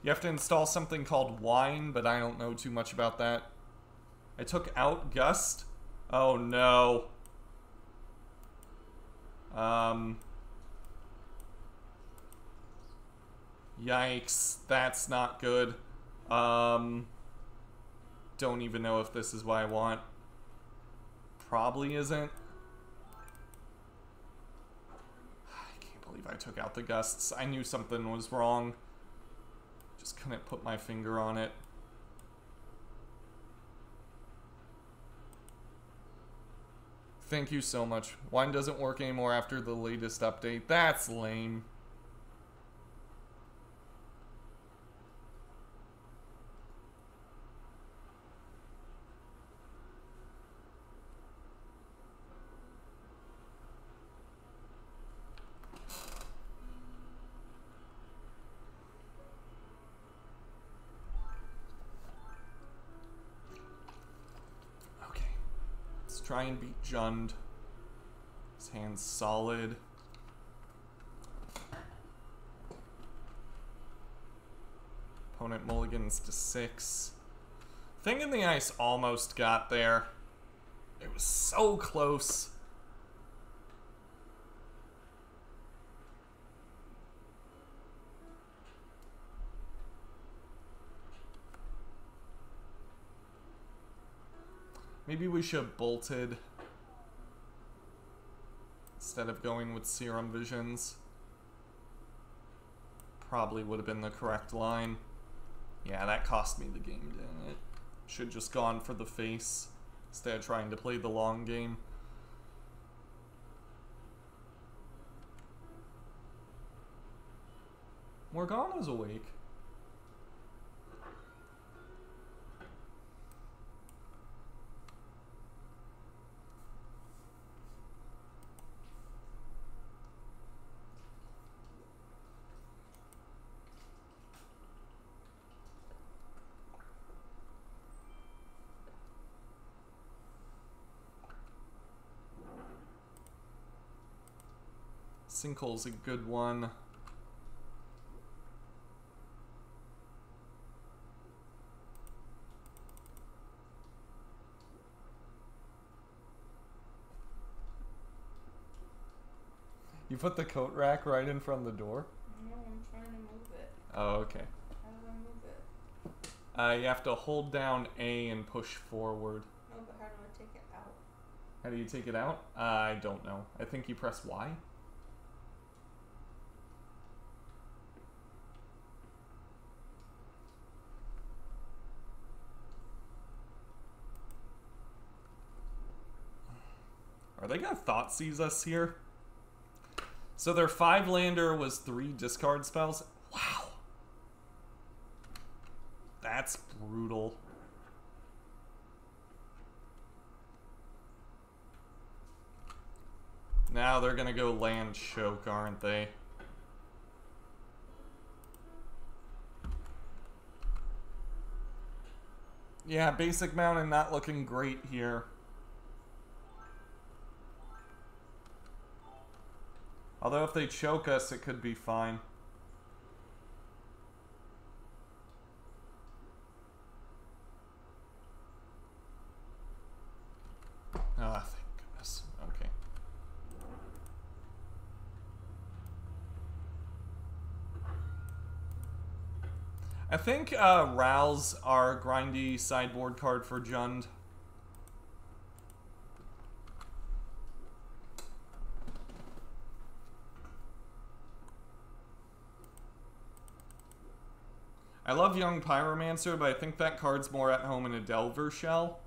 You have to install something called Wine, but I don't know too much about that. I took out Gust. Oh, no. Yikes. That's not good. Don't even know if this is what I want. Probably isn't. I can't believe I took out the Gusts. I knew something was wrong. Just couldn't put my finger on it. Thank you so much. Wine doesn't work anymore after the latest update. That's lame. Try and beat Jund. His hand's solid. Opponent mulligans to 6. Thing in the Ice almost got there. It was so close. Maybe we should have bolted instead of going with Serum Visions. Probably would have been the correct line. Yeah, that cost me the game, didn't it? Should just gone for the face instead of trying to play the long game. Morgana's awake. Sinkhole's a good one. You put the coat rack right in front of the door? No, I'm trying to move it. Oh, okay. How do I move it? You have to hold down A and push forward. No, but how do I take it out? How do you take it out? I don't know. I think you press Y. Are they gonna Thoughtseize us here? So their 5-lander was 3 discard spells? Wow. That's brutal. Now they're gonna go land choke, aren't they? Yeah, basic mountain not looking great here. Although if they choke us, it could be fine. Ah, thank goodness. Okay. I think Ral's our grindy sideboard card for Jund. I love Young Pyromancer, but I think that card's more at home in a Delver shell.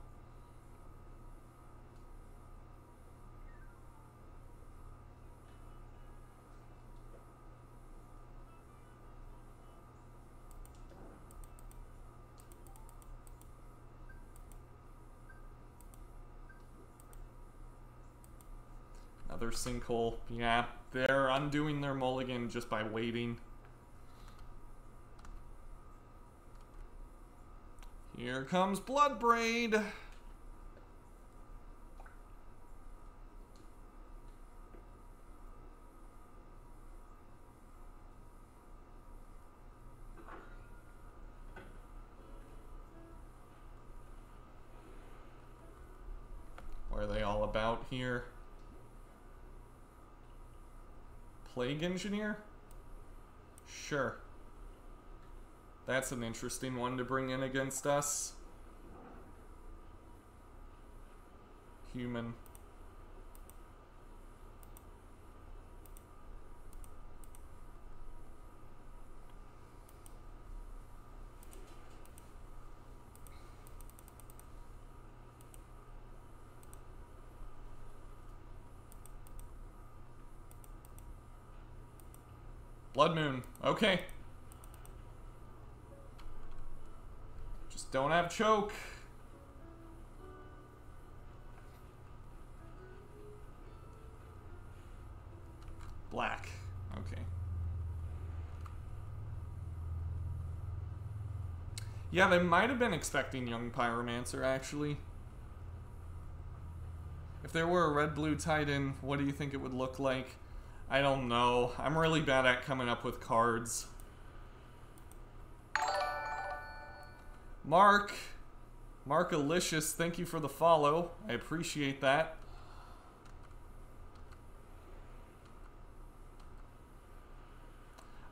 Another Sinkhole. Yeah, they're undoing their mulligan just by waiting. Here comes Bloodbraid. What are they all about here? Plague Engineer? Sure. That's an interesting one to bring in against us. Human. Blood Moon. Okay. Just don't have choke. Black. Okay. Yeah, they might have been expecting Young Pyromancer, actually. If there were a red-blue Titan, what do you think it would look like? I don't know. I'm really bad at coming up with cards. Markalicious, thank you for the follow. I appreciate that.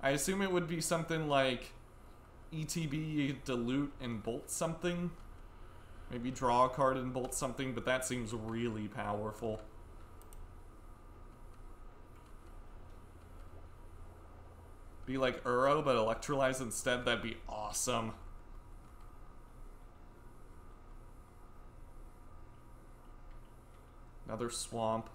I assume it would be something like ETB, dilute, and bolt something. Maybe draw a card and bolt something, but that seems really powerful. Be like Uro, but electrolyze instead, that'd be awesome. Another swamp.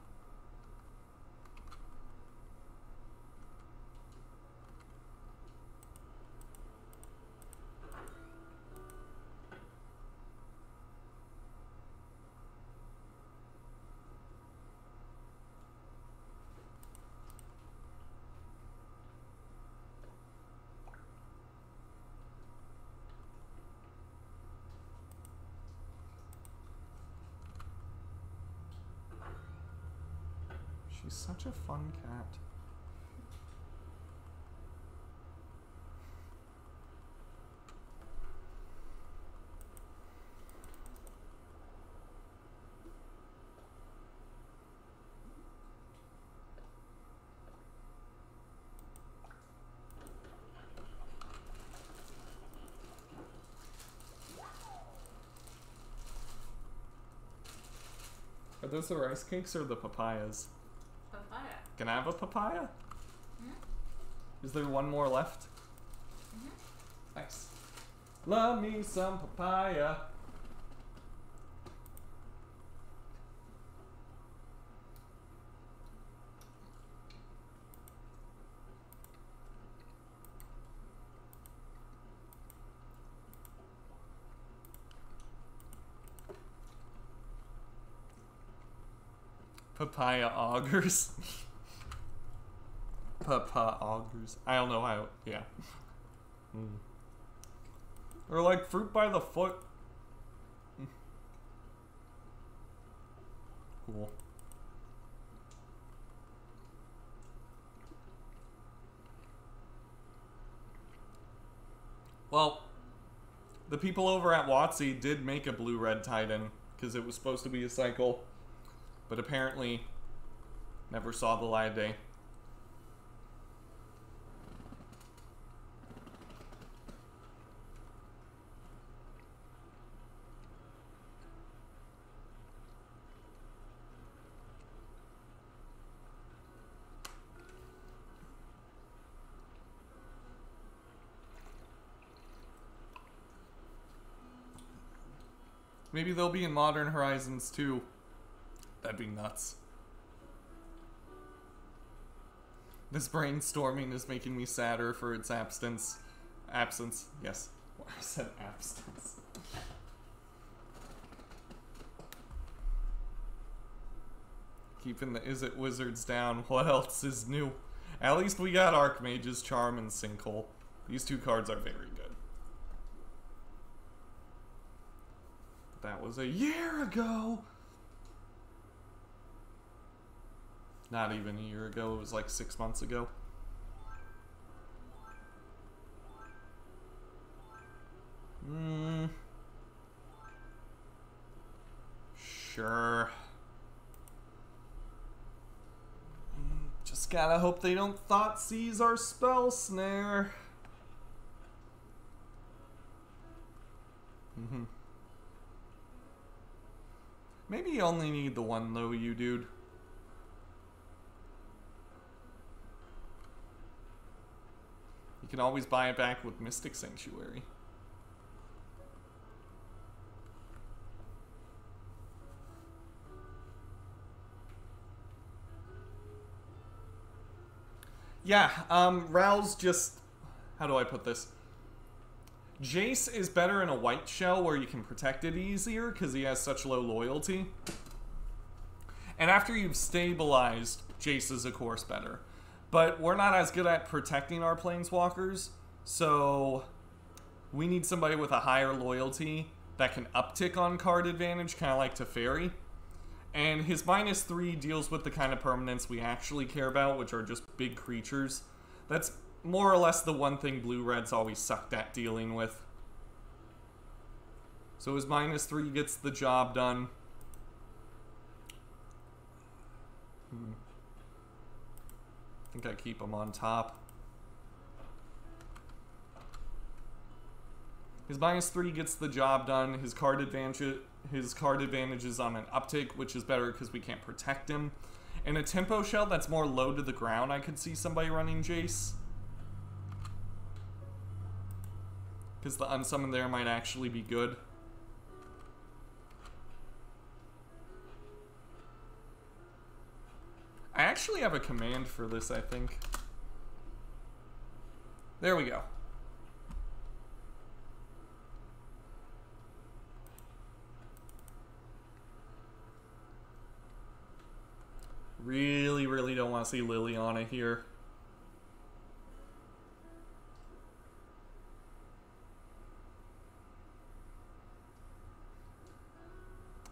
She's such a fun cat. Are those the rice cakes or the papayas? Papaya. Can I have a papaya? Hmm? Is there one more left? Nice. Love me some papaya. Papaya augurs. Papa augurs. I don't know how. Yeah. Or like fruit by the foot. Cool. Well, the people over at WotC did make a blue-red Titan because it was supposed to be a cycle, but apparently never saw the light of day. Maybe they'll be in Modern Horizons too. That'd be nuts. This brainstorming is making me sadder for its absence. Absence, yes. I said absence. Keeping the Izzet Wizards down. What else is new? At least we got Archmage's Charm and Sinkhole. These two cards are very good. That was a year ago! Not even a year ago, it was like 6 months ago. Sure. Just gotta hope they don't thought seize our Spell Snare. Maybe you only need the one though, you dude. You can always buy it back with Mystic Sanctuary. Yeah, Raoul's just... How do I put this? Jace is better in a white shell where you can protect it easier because he has such low loyalty. And after you've stabilized, Jace is of course better. But we're not as good at protecting our planeswalkers, so we need somebody with a higher loyalty that can uptick on card advantage, kind of like Teferi. And his -3 deals with the kind of permanents we actually care about, which are just big creatures. That's more or less the one thing Blue-Red's always sucked at dealing with. So his -3 gets the job done. I think I keep him on top. His -3 gets the job done. His card advantage is on an uptick, which is better because we can't protect him. In a tempo shell that's more low to the ground, I could see somebody running Jace. Because the unsummon there might actually be good. I actually have a command for this, I think. There we go. Really, really don't want to see Liliana here.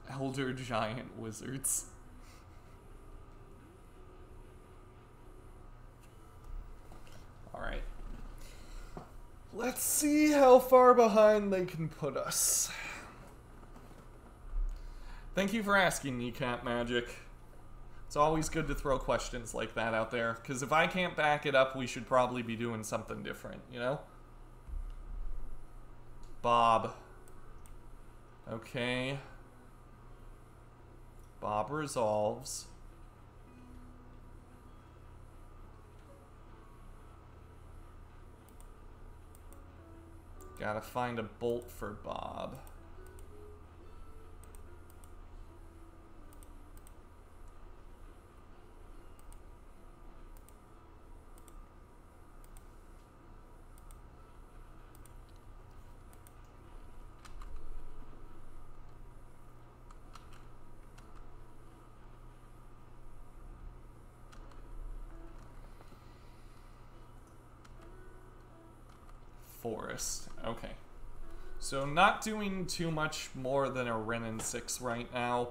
Elder Giant Wizards. Let's see how far behind they can put us. Thank you for asking, Kneecap Magic. It's always good to throw questions like that out there, because if I can't back it up, we should probably be doing something different, you know? Bob. Okay. Bob resolves. Gotta find a bolt for Bob. Forest. Okay. So not doing too much more than a Ren and 6 right now,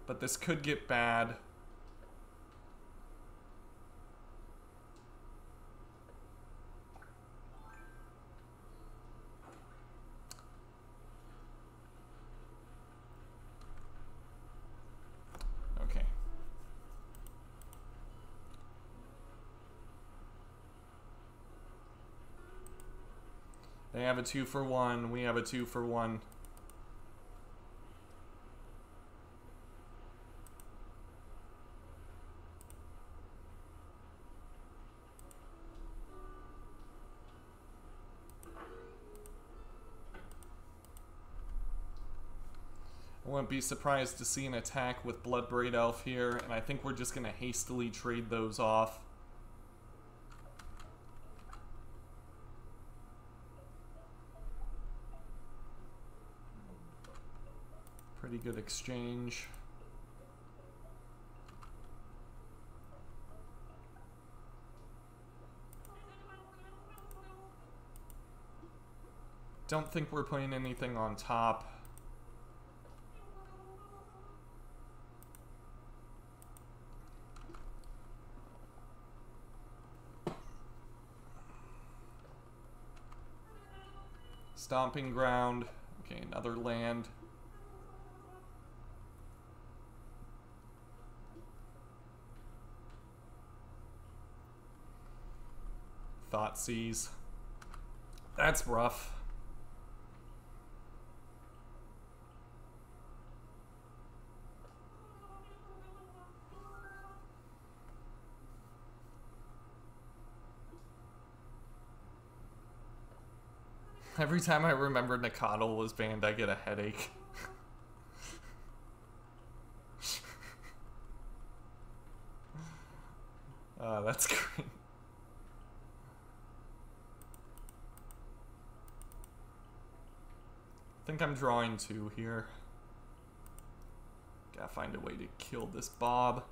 but this could get bad. Okay. They have a 2-for-1. We have a 2-for-1. I wouldn't be surprised to see an attack with Bloodbraid Elf here, and I think we're just going to hastily trade those off. Pretty good exchange. Don't think we're putting anything on top. Stomping Ground. Okay, another land. Thoughtseize. That's rough. Every time I remember Nakatl was banned, I get a headache. That's great. I think I'm drawing 2 here. Gotta find a way to kill this Bob.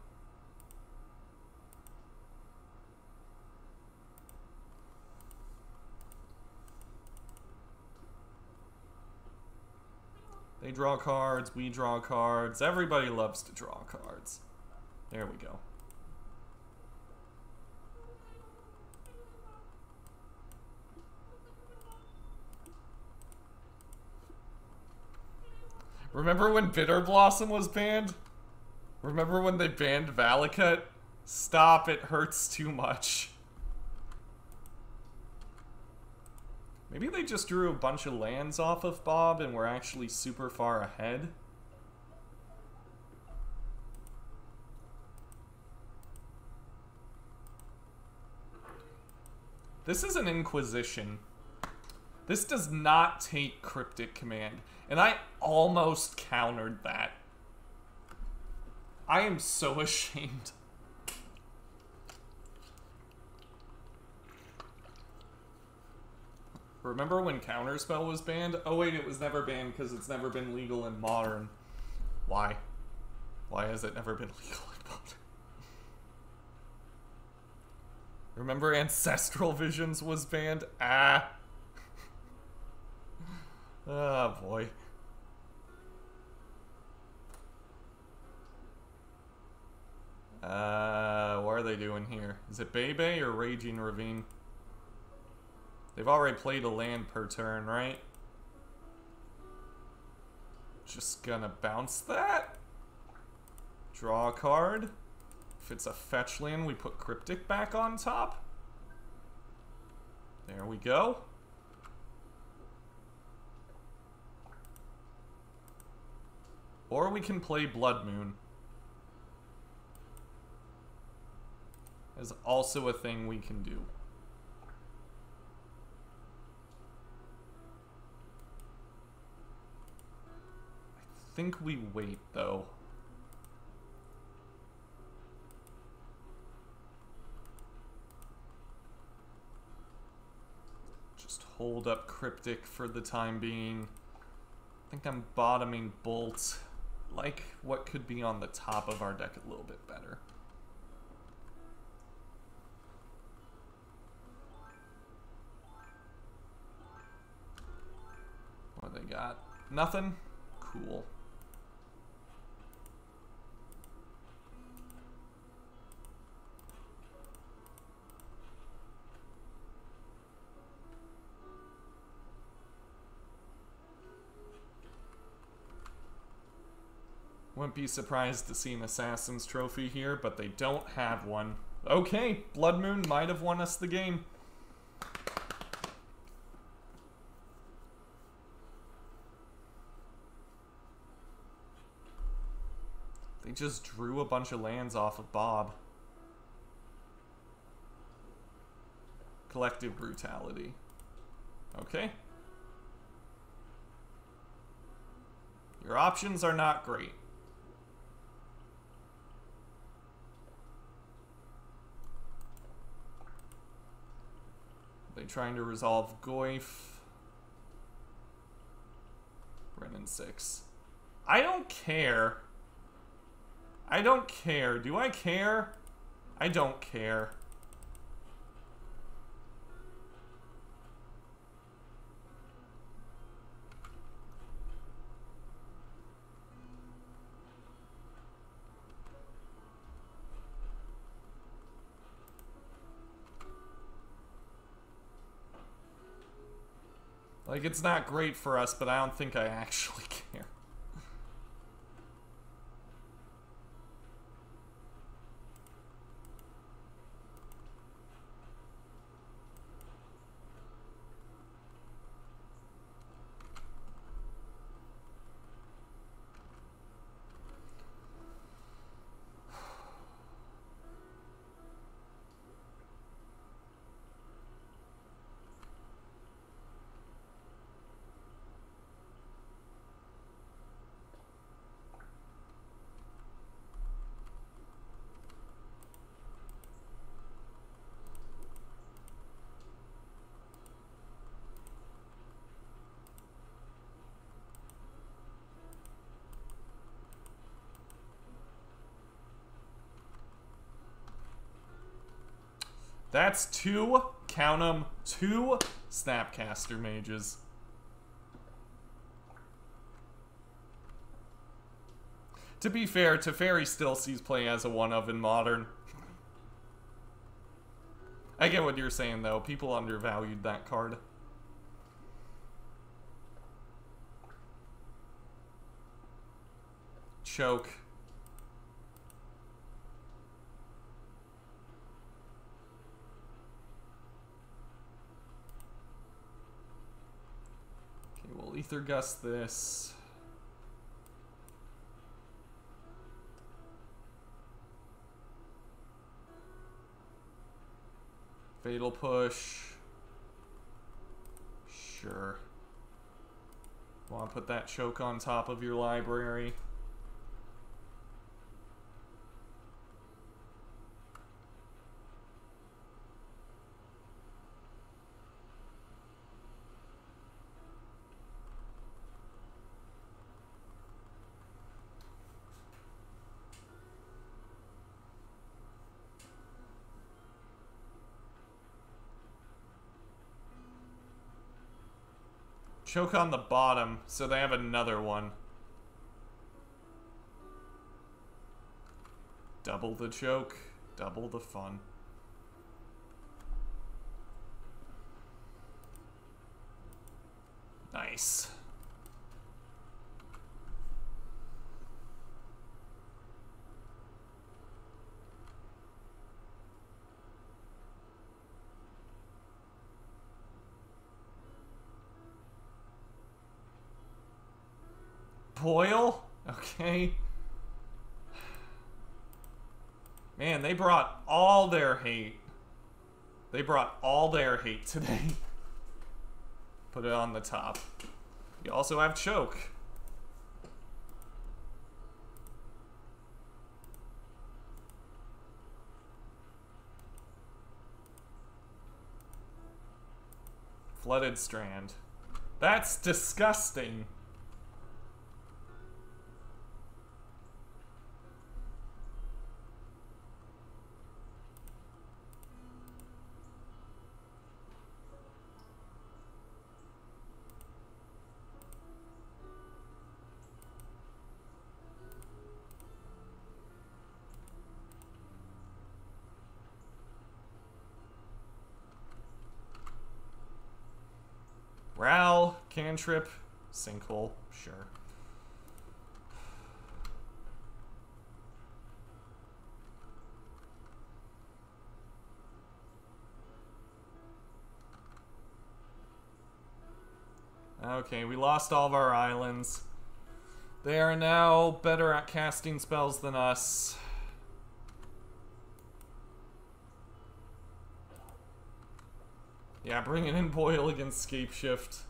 They draw cards, we draw cards. Everybody loves to draw cards. There we go. Remember when Bitter Blossom was banned? Remember when they banned Valakut? Stop, it hurts too much. Maybe they just drew a bunch of lands off of Bob and were actually super far ahead. This is an Inquisition. This does not take Cryptic Command, and I almost countered that. I am so ashamed. Remember when Counterspell was banned? Oh wait, it was never banned because it's never been legal in Modern. Why? Why has it never been legal in Modern? Remember Ancestral Visions was banned? Ah. Oh boy. What are they doing here? Is it Bebe or Raging Ravine? They've already played a land per turn, right? Just gonna bounce that. Draw a card. If it's a fetch land, we put Cryptic back on top. There we go. Or we can play Blood Moon. Is also a thing we can do. I think we wait, though. Just hold up Cryptic for the time being. I think I'm bottoming Bolt. Like what could be on the top of our deck a little bit better. What they got? Nothing? Cool. Wouldn't be surprised to see an Assassin's Trophy here, but they don't have one. Okay, Blood Moon might have won us the game. They just drew a bunch of lands off of Bob. Collective Brutality. Okay. Your options are not great. They trying to resolve Goyf. Renin 6. I don't care. I don't care. Do I care? I don't care. Like, it's not great for us, but I don't think I actually care. That's two, count 'em, two Snapcaster Mages. To be fair, Teferi still sees play as a one-of in Modern. I get what you're saying, though. People undervalued that card. Choke. Okay, we'll Aether Gust this. Fatal Push. Sure. Want to put that choke on top of your library. Choke on the bottom, so they have another one. Double the choke, double the fun. Nice. Boil? Okay. Man, they brought all their hate. They brought all their hate today. Put it on the top. You also have choke. Flooded Strand. That's disgusting. Ral, cantrip, sinkhole, sure. Okay, we lost all of our islands. They are now better at casting spells than us. Yeah, bringing in Boil against Scape Shift.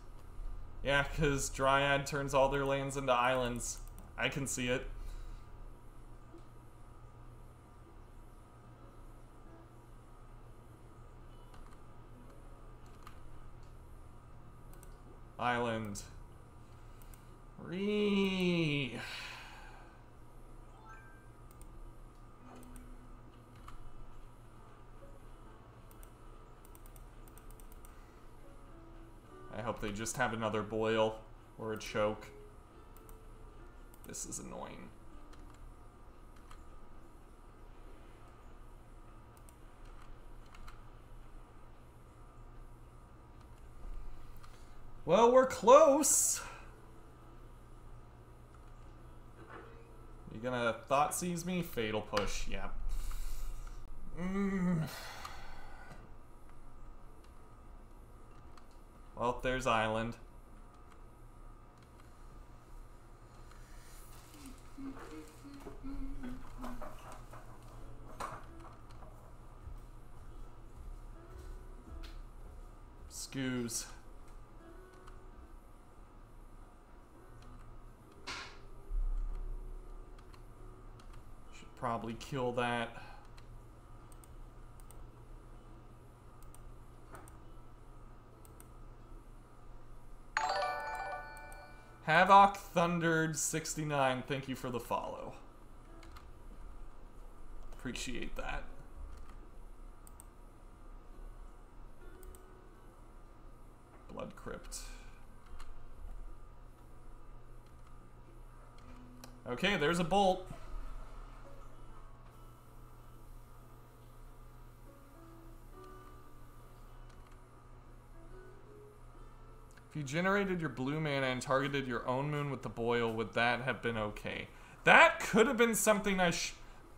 Yeah, because Dryad turns all their lands into islands. I can see it. Island. I hope they just have another Boil or a choke. This is annoying. Well, we're close. You gonna thought seize me? Fatal push, yeah. Well, there's island. Scoos. Should probably kill that. Havoc Thundered 69, thank you for the follow. Appreciate that. Blood Crypt. Okay, there's a bolt. If you generated your blue mana and targeted your own moon with the Boil, would that have been okay? That could have been something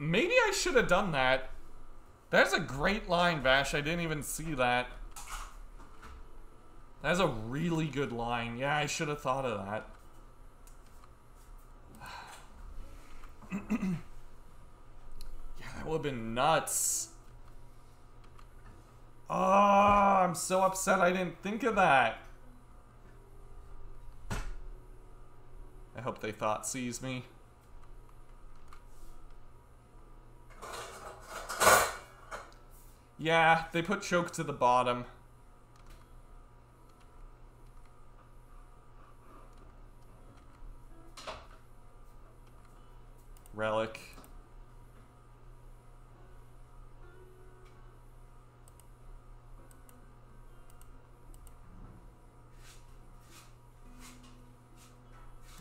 maybe I should have done that. That's a great line, Vash. I didn't even see that. That's a really good line. Yeah, I should have thought of that. Yeah, that would have been nuts. Oh, I'm so upset I didn't think of that. I hope they thought seize me. Yeah, they put choke to the bottom. Relic.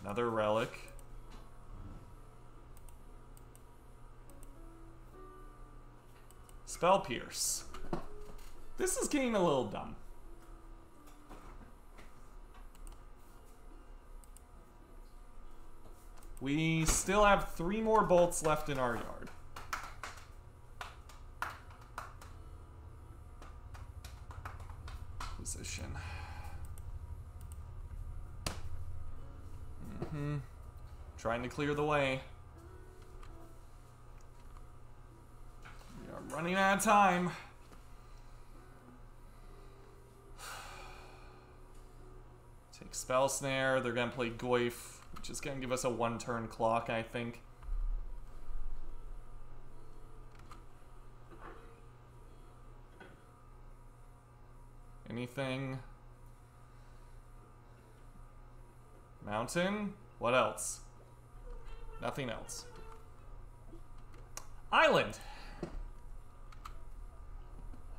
Another relic. Spell Pierce. This is getting a little dumb. We still have 3 more bolts left in our yard. Position. Trying to clear the way. We are running out of time. Take Spell Snare. They're going to play Goyf, which is going to give us a 1-turn clock, I think. Anything? Mountain? What else? Nothing else. Island.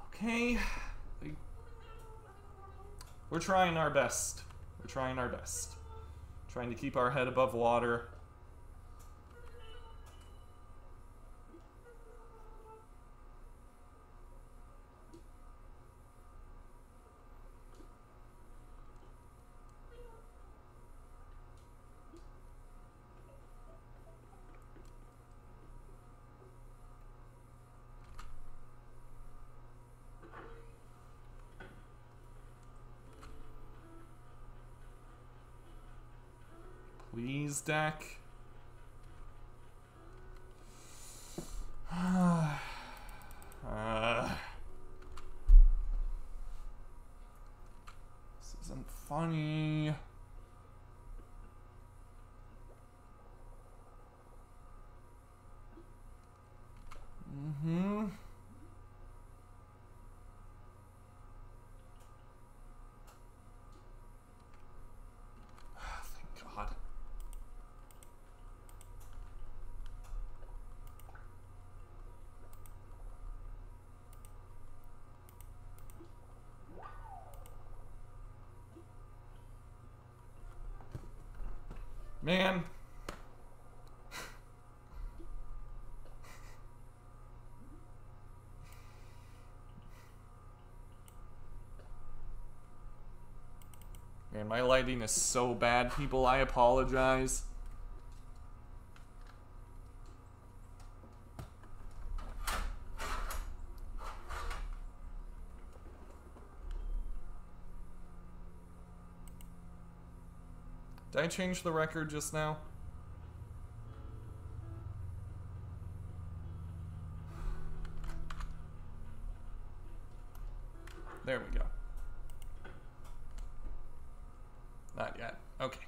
Okay. We're trying our best. We're trying our best. Trying to keep our head above water. Please, deck. This isn't funny. Thank God. Man. Man, my lighting is so bad, people. I apologize. Did I change the record just now? There we go. Not yet. Okay.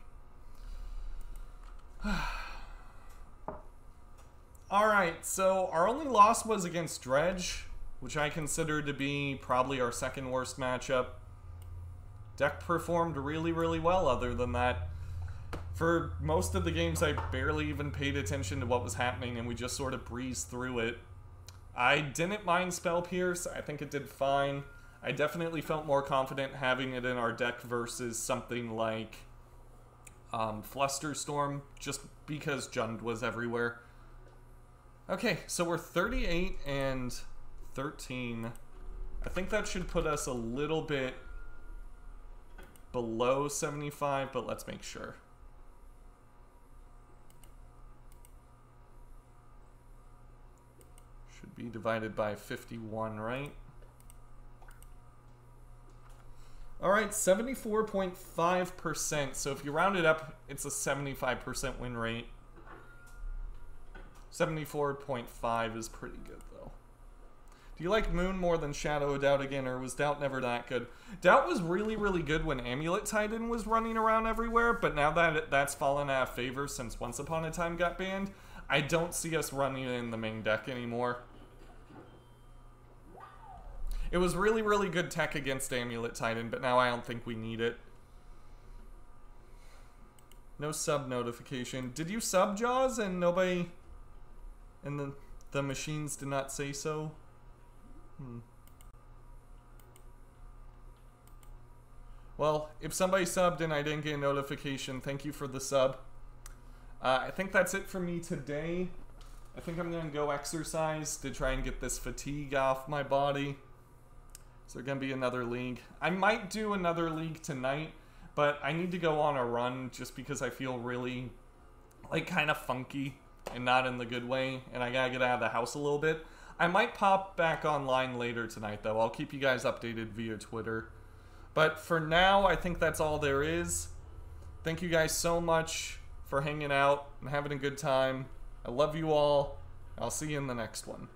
Alright, so our only loss was against Dredge, which I consider to be probably our second worst matchup. Deck performed really, really well other than that. For most of the games, I barely even paid attention to what was happening, and we just sort of breezed through it. I didn't mind Spell Pierce. I think it did fine. I definitely felt more confident having it in our deck versus something like Flusterstorm, just because Jund was everywhere. Okay, so we're 38 and 13. I think that should put us a little bit below 75, but let's make sure. Should be divided by 51, right? Alright, 74.5%. So if you round it up, it's a 75% win rate. 74.5 is pretty good, though. Do you like Moon more than Shadow of Doubt again, or was Doubt never that good? Doubt was really, really good when Amulet Titan was running around everywhere, but now that that's fallen out of favor since Once Upon a Time got banned, I don't see us running it in the main deck anymore. It was really, really good tech against Amulet Titan, but now I don't think we need it. No sub notification. Did you sub, Jaws, and nobody... and the machines did not say so? Well, if somebody subbed and I didn't get a notification, thank you for the sub. I think that's it for me today. I think I'm going to go exercise to try and get this fatigue off my body. Is there going to be another league? I might do another league tonight, but I need to go on a run just because I feel really like kind of funky and not in the good way, and I gotta get out of the house a little bit. I might pop back online later tonight, though. I'll keep you guys updated via Twitter. But for now, I think that's all there is. Thank you guys so much for hanging out and having a good time. I love you all. I'll see you in the next one.